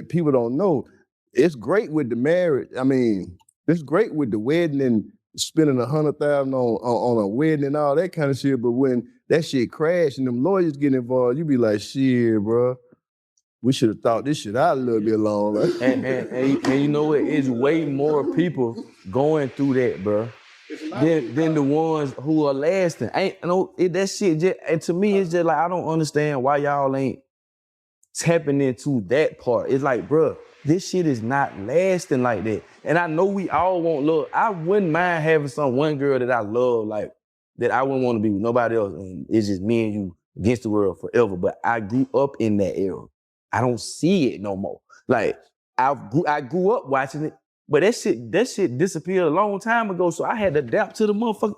People don't know. It's great with the marriage. I mean, it's great with the wedding and spending $100,000 on a wedding and all that kind of shit. But when that shit crashed and them lawyers get involved, you be like, shit, bro. We should have thought this shit out a little bit longer. And you know what? It's way more people going through that, bro, than the ones who are lasting. That shit just, and to me, it's just like, I don't understand why y'all ain't tapping into that part. It's like, bro, this shit is not lasting like that. And I know we all want love. I wouldn't mind having one girl that I love, like, that I wouldn't want to be with nobody else. And it's just me and you against the world forever. But I grew up in that era. I don't see it no more. Like, I grew up watching it, but that shit disappeared a long time ago. So I had to adapt to the motherfucker.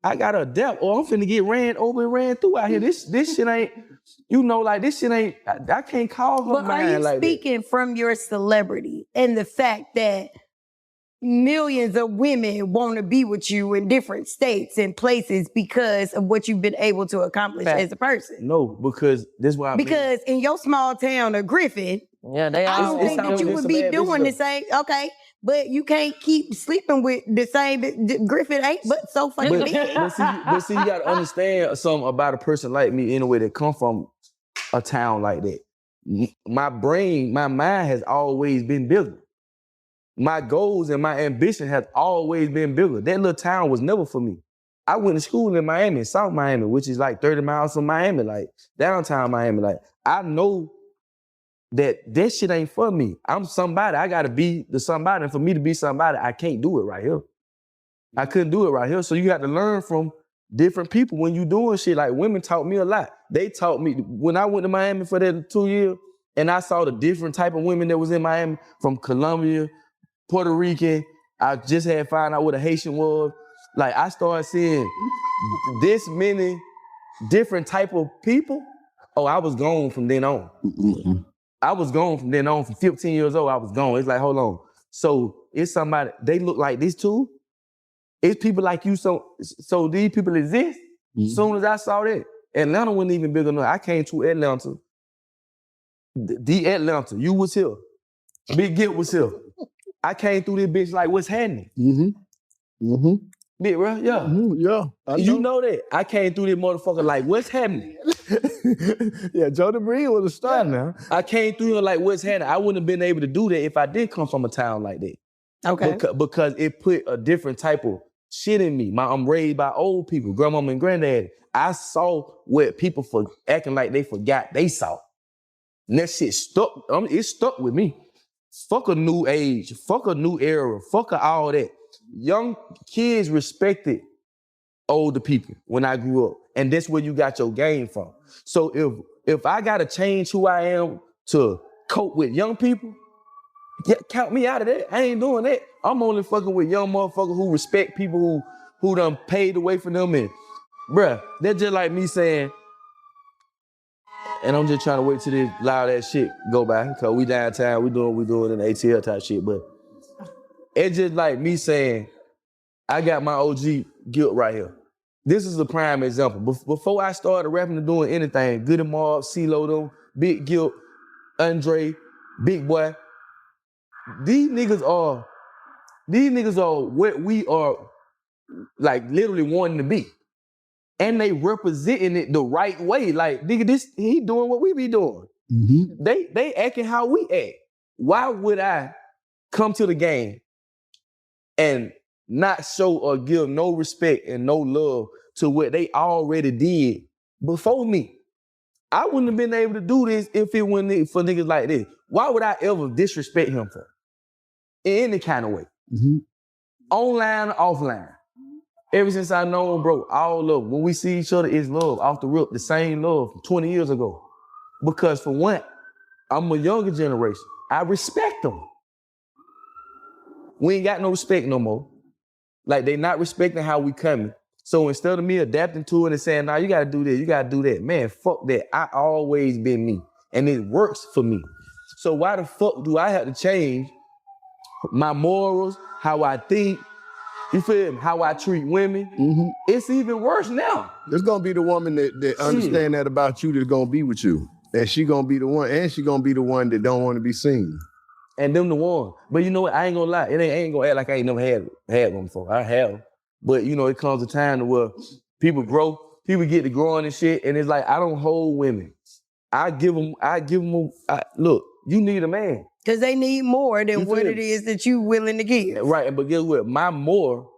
I gotta adapt, or I'm finna get ran over and ran through out here. This shit ain't, this shit ain't. I can't call her But are you like speaking from your celebrity and the fact that millions of women want to be with you in different states and places because of what you've been able to accomplish as a person? No, because this is why. Because in your small town of Griffin, yeah, they I all don't think that you would be doing the same. Okay, but you can't keep sleeping with the same. Griffin ain't but so fucking big. But see, you gotta understand something about a person like me anyway that come from a town like that. My mind has always been bigger. My goals and my ambition has always been bigger. That little town was never for me. I went to school in Miami, South Miami, which is like 30 miles from Miami, like downtown Miami. Like, I know that shit ain't for me. I'm somebody. I gotta be the somebody. And for me to be somebody, I can't do it right here. I couldn't do it right here. So you got to learn from different people when you doing shit. Like, women taught me a lot. They taught me, when I went to Miami for that 2 years, and I saw the different type of women that was in Miami, from Colombia, Puerto Rican. I just had found out what a Haitian was. Like, I started seeing this many different type of people. Oh, I was gone from then on. Mm-hmm. I was gone from then on. From 15 years old, I was gone. It's like, hold on. So it's somebody, they look like this too? It's people like you, so these people exist? Mm-hmm. Soon as I saw that, Atlanta wasn't even big enough. I came to Atlanta. The Atlanta, you was here. Big Gil was here. I came through this bitch like, what's happening? Mm-hmm. Mm-hmm. Big, bro, yeah. Mm-hmm. Yeah. You know that. I came through this motherfucker like, what's happening? Yeah, Joe DeBree was a star now. I came through here like, what's happening? I wouldn't have been able to do that if I did come from a town like that. Okay. Because it put a different type of shit in me. I'm raised by old people, grandmama and granddaddy. I saw what people for acting like they forgot they saw. And that shit stuck, it stuck with me. Fuck a new age, fuck a new era, fuck all that. Young kids respected older people when I grew up. And that's where you got your game from. So if I gotta change who I am to cope with young people, count me out of that. I ain't doing that. I'm only fucking with young motherfuckers who respect people who done paid away for them. And bruh, that's just like me saying, and I'm just trying to wait till this loud ass shit go by, cause we downtown, we doing in the ATL type shit, but it's just like me saying, I got my OG guilt right here. This is a prime example. Before I started rapping and doing anything, Good and Mob, CeeLo, them, Big Guilt, Andre, Big Boy, these niggas are what we are, like, literally wanting to be. And they representing it the right way. Like, nigga, he doing what we be doing. Mm-hmm. They acting how we act. Why would I come to the game and not show or give no respect and no love to what they already did before me? I wouldn't have been able to do this if it wasn't for niggas like this. Why would I ever disrespect him for? In any kind of way. Mm-hmm. Online or offline. Ever since I know him, bro, all love. When we see each other, it's love. Off the rip, the same love from 20 years ago. Because for one, I'm a younger generation. I respect them. We ain't got no respect no more. Like, they not respecting how we coming. So instead of me adapting to it and saying, nah, you gotta do this, you gotta do that. Man, fuck that. I always been me. And it works for me. So why the fuck do I have to change my morals, how I think, you feel me? How I treat women? Mm-hmm. It's even worse now. There's gonna be the woman that understand that about you that's gonna be with you. And she gonna be the one, and she gonna be the one that don't want to be seen. And them the one. But you know what? I ain't gonna lie. I ain't gonna act like I ain't never had one before. I have. But you know, it comes a time to where people grow, people get to growing and shit, and it's like I don't hold women. I give them. Look, you need a man. Because they need more than You what feel it me? is that you willing to give. Right, but guess what? My more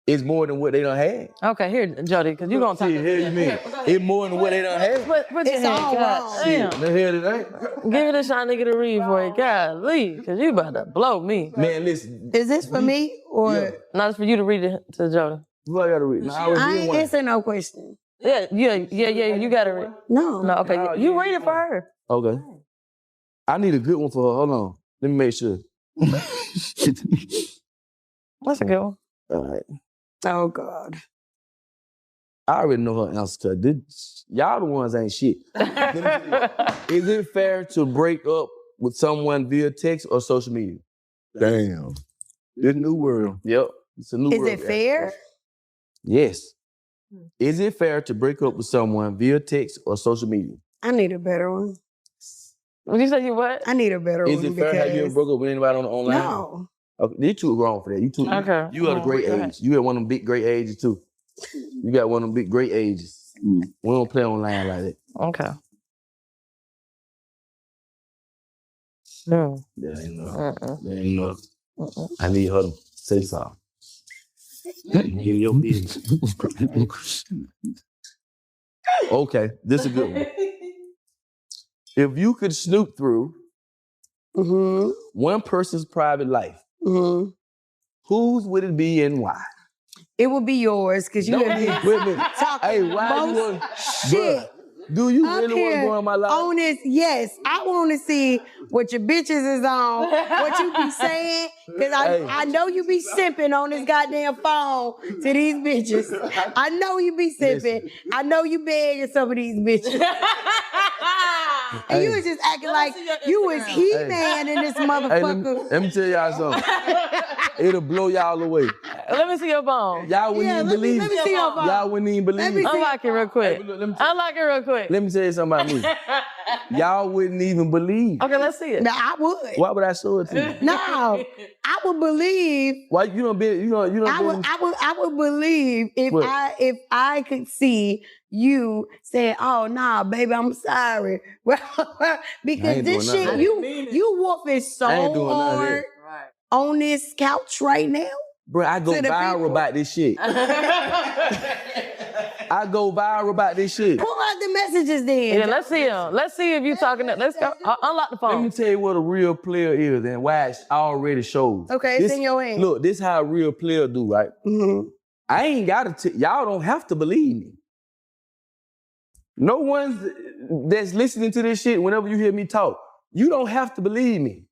is more than what they done had. Okay, here, Jody, because you're going to talk. See, here you mean. It's more than what they done had. Put your It's hand, all God wrong. damn. The hell it ain't. Give it a shot, nigga, to read for it. Golly, because you about to blow me. Man, listen. Is this for me or? Yeah. Not it's for you to read it to Jody. What I gotta read? Nah, I I ain't answering no question. Yeah, you got to read. No. No, okay, you read it for her. Okay. I need a good one for her. Hold on. Let me make sure. That's a good one. All right. Oh God. I already know her answer to this. Y'all the ones ain't shit. Is it fair to break up with someone via text or social media? Damn. This new world. Yep. It's a new Is world. it fair? Yes. Is it fair to break up with someone via text or social media? I need a better one. Would you say you what? I need a better Is one it fair? Have you ever because broke up with anybody on the online? no. Okay, you too grown for that. You too. Okay. You at a great Okay. age. You at one of them big great ages too. You got one of them big great ages. We don't play online like that. Okay. No. That ain't enough. Uh-uh. That ain't enough. I need her to say something. Give your business. Okay, this is a good one. If you could snoop through Mm-hmm. one person's private life, Mm-hmm. whose would it be and why? It will be yours because you have been Wait a minute. talking Hey, why you most want, shit. Bruh, do you Up really want to here go in my life? on this, yes. I want to see what your bitches is on, what you be saying, because Hey. I know you be simping on this goddamn phone to these bitches. I know you be simping. I know you begging some of these bitches. And you was just acting like you was He-Man in this Hey, motherfucker. let me tell y'all something. It'll blow y'all away. Let me see your phone. Y'all wouldn't even believe let me it. see your phone. Y'all wouldn't even believe it. Unlock it real quick. Hey, look, let me Unlock it real quick. Let me tell you something about me. Y'all wouldn't even believe. Okay, let's see it. Now, I would. Why would I show it to you? No, I would believe. Why you don't be? You don't. I would believe What? if I could see you saying, "Oh nah, baby, I'm sorry," well, I because ain't this doing shit nothing. you whooping so I ain't doing none of hard Right. on this couch right now. Bro, I go To the viral people. about this shit. I go viral about this shit. Pull out the messages then. Yeah, let's see him. Let's see if you talking. Let's go. Unlock the Let me phone. tell you what a real player is and why it already shows. Okay, it's in your hand. Look, this how a real player do, right? Mhm. I ain't gotta y'all don't have to believe me. No one's that's listening to this shit whenever you hear me talk. You don't have to believe me.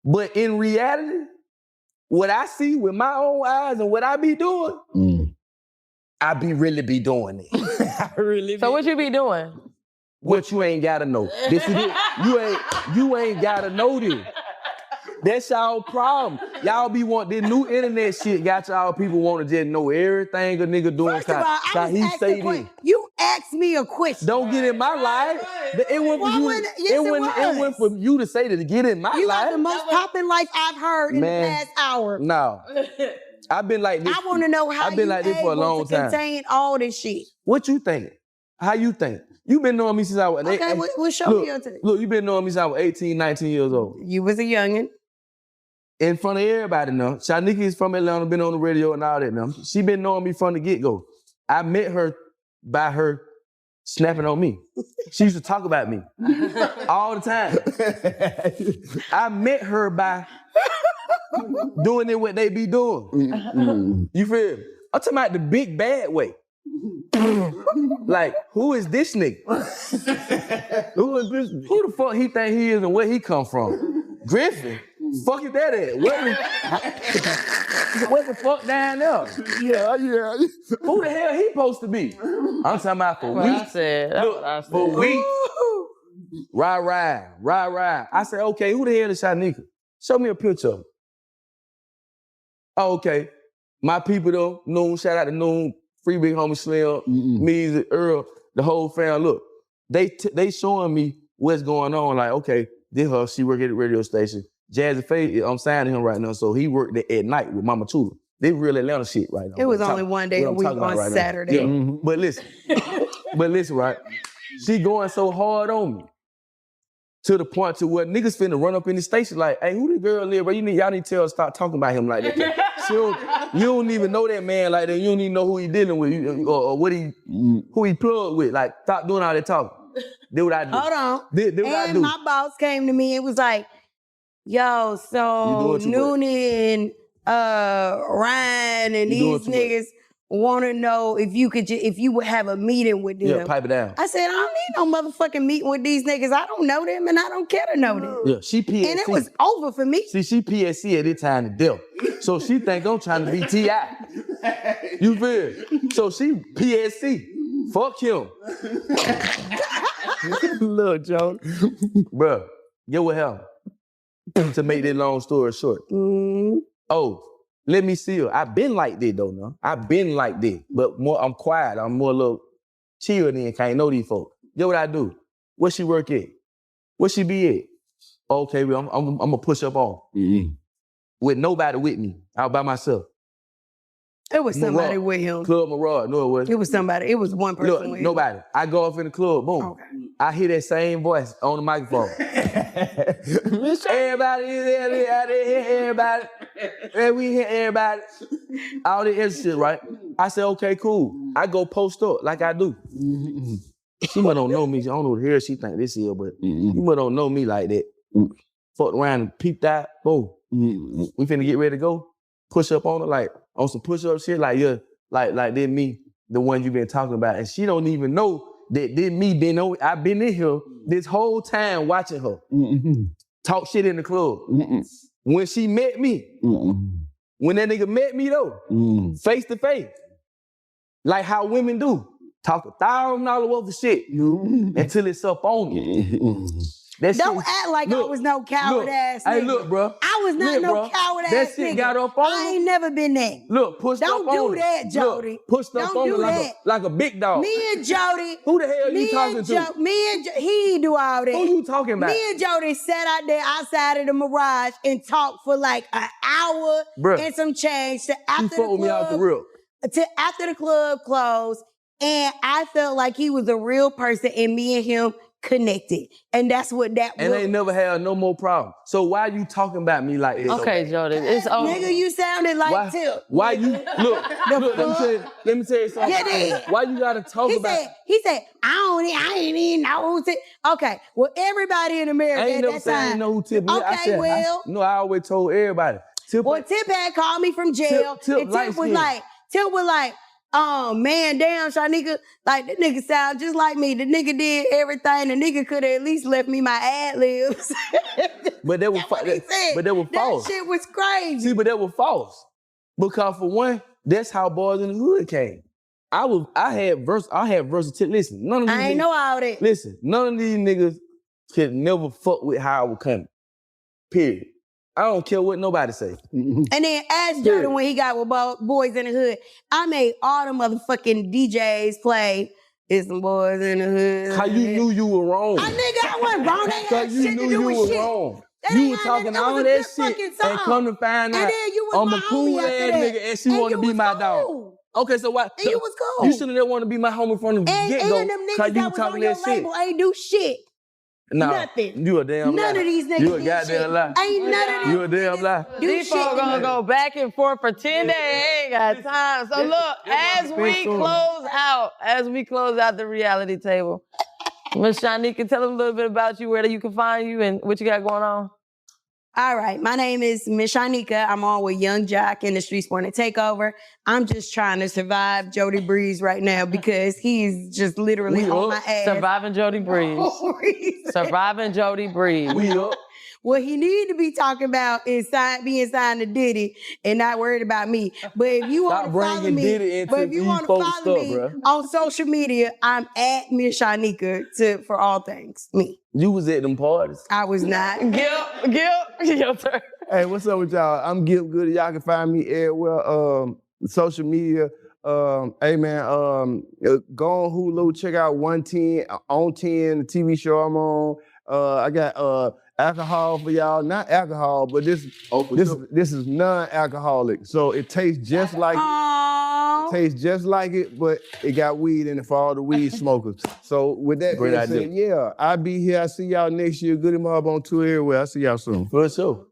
But in reality, what I see with my own eyes and what I be doing, I really be doing it. I really So what you be doing? What you ain't gotta know. This is it. You ain't gotta know this. That's y'all problem. Y'all be want this new internet shit got y'all people want to just know everything a nigga doing. First of all, I was asking a question. You asked me a question. Don't get in my life. It went for Why you. wouldn't- yes, It went for you to say that to get in my You life. got the most popping life I've heard in Man. the past hour. No. I've been like this. I want to know how I've been you like this for a able long to time. contain all this shit. What you think? How you think? You been knowing me since I was... Okay, well, show me your tape. Look, you been knowing me since I was 18, 19 years old. You was a youngin'. In front of everybody now. Shanika is from Atlanta, been on the radio and all that now. She been knowing me from the get-go. I met her by her snapping on me. She used to talk about me all the time. I met her by doing it what they be doing. You feel me? I'm talking about the big bad way. Like, who is this nigga? Who is this? Who the fuck he think he is and where he come from? Griffin? Fuck is that at? What the fuck down there? Yeah. Who the hell he supposed to be? I'm talking about for What I weeks. said. That's Look, what I said. for weeks. Ride. I said, okay, who the hell is Shanika? Show me a picture of her. Oh, okay. My people though, Noon, shout out to Noon, Free Big Homie Slim, Measy, Earl, the whole fam. Look, they showing me what's going on. Like, okay, this her, she work at the radio station. Jazzy Faye, I'm signing him right now, so he worked at night with Mama Tula. They real Atlanta shit right now. It was only one day a week on Saturday. Yeah. But listen, right? She going so hard on me to the point to where niggas finna run up in the station like, hey, who the girl live, bro? Y'all need to tell her stop talking about him like that. You don't even know that man like that. You don't even know who he dealing with or what who he plugged with. Like, stop doing all that talking. Do what I do. Hold on. Do what I do. My boss came to me and was like, yo, so Noonan, Ryan, and these niggas want to know if you would have a meeting with them. Yeah, pipe it down. I said, I don't need no motherfucking meeting with these niggas. I don't know them and I don't care to know them. Yeah, she PSC. And it was over for me. See, she PSC at this time to death. So she think I'm trying to be T.I. You feel? So she PSC. Fuck him. Look, Joe. Bruh, get what happened? To make that long story short. Oh, let me see her. I've been like this though, no? I've been like this. But more, I'm quiet. I'm more a little chill than can't know these folks. Get what I do? Where she work at? Where she be at? Okay, well, I'm gonna push up on. With nobody with me. Out by myself. It was somebody with him. Club Mirage. No, it wasn't. It was somebody. It was one person with him. Nobody. I go off in the club, boom. Okay. I hear that same voice on the microphone. Everybody is there, everybody. We hear everybody. All the other shit, right? I said, okay, cool. I go post up like I do. She might don't know me. I don't know who she think this is, but you might don't know me like that. Fucked around and peeped out, boom. We finna get ready to go. Push up on her, like on some push-up shit, like yeah, like this me, the one you been talking about. And she don't even know that this me been over. I've been in here this whole time watching her. Talk shit in the club. When she met me, when that nigga met me though, face to face, like how women do, talk $1,000 worth of shit until it's up on you. Don't act like I was no coward ass nigga. Hey, look, bro. I was not no coward ass nigga. That shit got up on I ain't never been that. Look, pushed up on Don't do that, Jody. Look, pushed up on her like a big dog. Me and Jody. Who the hell you talking to? He do all that. Who you talking about? Me and Jody sat out there outside of the Mirage and talked for like an hour and some change to after the club closed. And I felt like he was a real person and me and him connected. And that's what that was. And they never had no more problem. So why you talking about me like this? Okay, Jordan, it's over. Nigga, you sounded like Tip. Why you, look, let me tell you something. Yeah, why you gotta talk about He said, I ain't even know who Tip. Okay, well, everybody in America I ain't never said I didn't know who Tip is. I always told everybody. Tip had called me from jail. Tip was like, oh, man, damn, Shanika, like, the nigga sound just like me. The nigga did everything. The nigga could have at least left me my ad-libs. But that was false. That shit was crazy. See, but that was false. Because for one, that's how Boys in the Hood came. I had versatility. Listen, none of these I ain't know all that. Listen, none of these niggas could never fuck with how I was coming. Period. I don't care what nobody say. And then ask Jordan when he got with Boys in the Hood. I made all the motherfucking DJs play It's Some Boys in the Hood. How you knew you were wrong? I wasn't wrong. They had you shit knew to do you with were shit. wrong. You were talking all that shit and come to find out I'm a cool ass nigga and she want to be my dog. Okay, so why? And you was cool. You shouldn't have wanted to be my homie from the get-go. And them niggas that was on your label ain't do shit. No, nothing. You a damn lie. None of these niggas You a goddamn lie. Ain't none of these. You a damn lie. These folks gonna go back and forth for 10 days. Ain't got time. So look, as we close out the reality table, Miss Shanika, tell them a little bit about you, where you can find you, and what you got going on. All right, my name is Miss Shanika. I'm on with Young Jock in the Streets Morning Takeover. I'm just trying to survive Jody Breeze right now because he's just literally on my ass. Surviving Jody Breeze. Surviving Jody Breeze. What he need to be talking about is being signed to Diddy and not worried about me. But if you want to follow me, on social media, I'm at Miss Shanika for all things me. You was at them parties. I was not. Gil, your turn. Hey, what's up with y'all? I'm Gil Goody. Y'all can find me everywhere. Social media. Hey man, go on Hulu, check out 110 on 10, the TV show I'm on. I got alcohol for y'all. Not alcohol, but this is non-alcoholic. So it tastes just like it, but it got weed in it for all the weed smokers. So with that being said, yeah, I'll be here. I see y'all next year. Goody Mob on tour everywhere. I see y'all soon. For sure.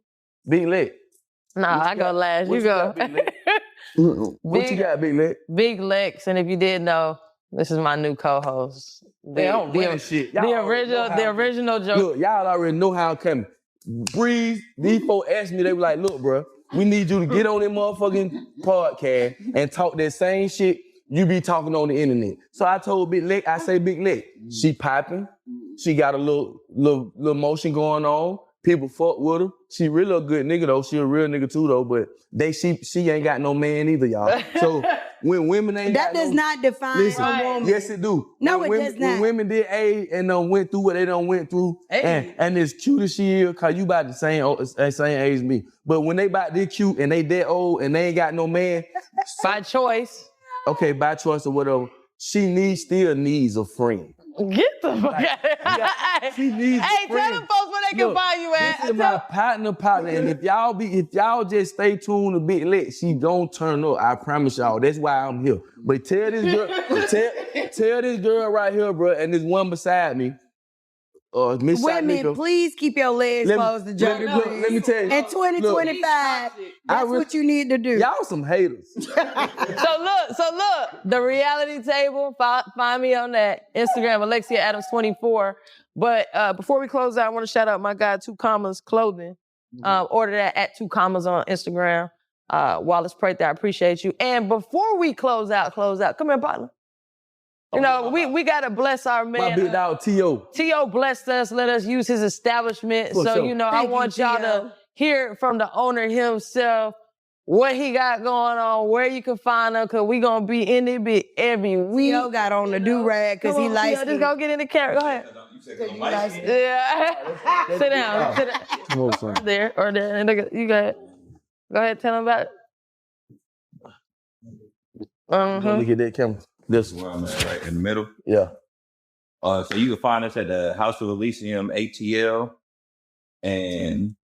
Big Leg. Nah, I go last. You go. What you got, Big Leg? Big Lex, and if you didn't know, this is my new co-host. The original joke. Look, y'all already know how I'm coming. Breeze, these folks asked me, they were like, look, bro, we need you to get on that motherfucking podcast and talk that same shit you be talking on the internet. So I told Big Leg, I say Big Leg. She popping. She got a little motion going on. People fuck with her. She really a good nigga though. She a real nigga too though, but she ain't got no man either, y'all. So when women ain't that does not define a woman. Yes, it do. No, when it does not. When women did A and went through what they done went through, and as cute as she is, cause you about the same age as me. But when they about this cute and they that old and they ain't got no man, by choice. Okay, by choice or whatever, she still needs a friend. Get the fuck out. She needs a friend. Tell them folks where they can find you at. This is my partner, and if y'all just stay tuned to Big Leg, she don't turn up. I promise y'all. That's why I'm here. But tell this girl, tell this girl right here, bro, and this one beside me, Miss Women, please keep your legs closed to Joe. Let me tell you. In 2025, that's what you need to do. Y'all some haters. So look, the reality table, find me on that Instagram, Alexia Adams 24. But before we close out, I want to shout out my guy, 2 Commas Clothing. Order that at 2 Commas on Instagram. Wallace Prather, I appreciate you. And before we close out, come here, partner. You know, we gotta bless our man. My big dog, T.O. T.O. blessed us, let us use his establishment. For so, sure. you know, I want y'all to hear from the owner himself, what he got going on, where you can find him, because we gonna be in it bit every week. T.O. got on the do-rag because he likes it. Just go get in the camera. Go ahead. Yeah. Sit down. There or there. And you go ahead. Go ahead, tell him about it. Look at that camera. This where I'm at, right in the middle. Yeah. So you can find us at the House of Elysium ATL. And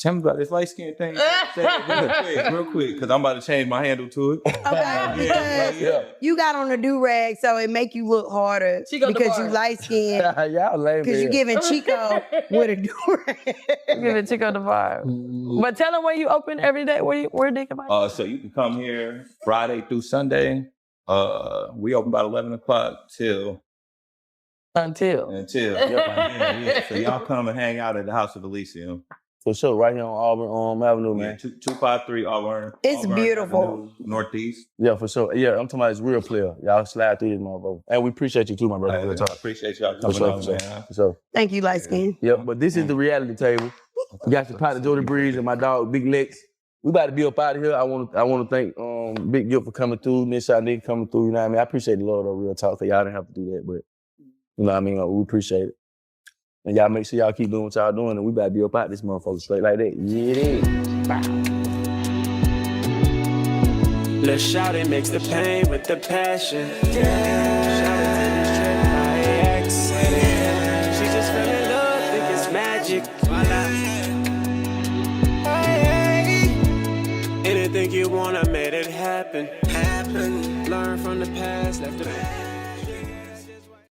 tell me about this light skin thing. real quick, because I'm about to change my handle to it. Okay, you got on the do-rag, so it make you look harder because you light-skinned. Y'all lame. Because you giving Chico with a do-rag. Giving Chico the vibe. But tell them where you open every day. Where they can buy. So you can come here Friday through Sunday. We open about 11 o'clock until. Yeah. So y'all come and hang out at the House of Elysium. For sure, right here on Auburn Avenue, man. 253 Auburn. It's Auburn beautiful. Avenue, Northeast. Yeah, for sure. Yeah, I'm talking about it's real player. Y'all slide through this motherfucker. And we appreciate you too, my brother. I appreciate y'all coming out, man. For sure. Thank you, light skin. Yeah, but this is the reality table. We got your partner Jody Breeze and my dog Big Lex. We about to be up out of here. I want to thank Big Gift for coming through, Miss Shanique coming through. You know what I mean? I appreciate the Lord of real talk, because y'all didn't have to do that, but you know what I mean? We appreciate it. And y'all make sure y'all keep doing what y'all doing, and we about to be up out this motherfucker straight like that. Yeah, it is. Bye. Let's shout it, mix the pain with the passion. Yeah. Shout it to this trip by accident. She just fell in love, think it's magic. Anything you want, I made it happen. Learn from the past, left the past.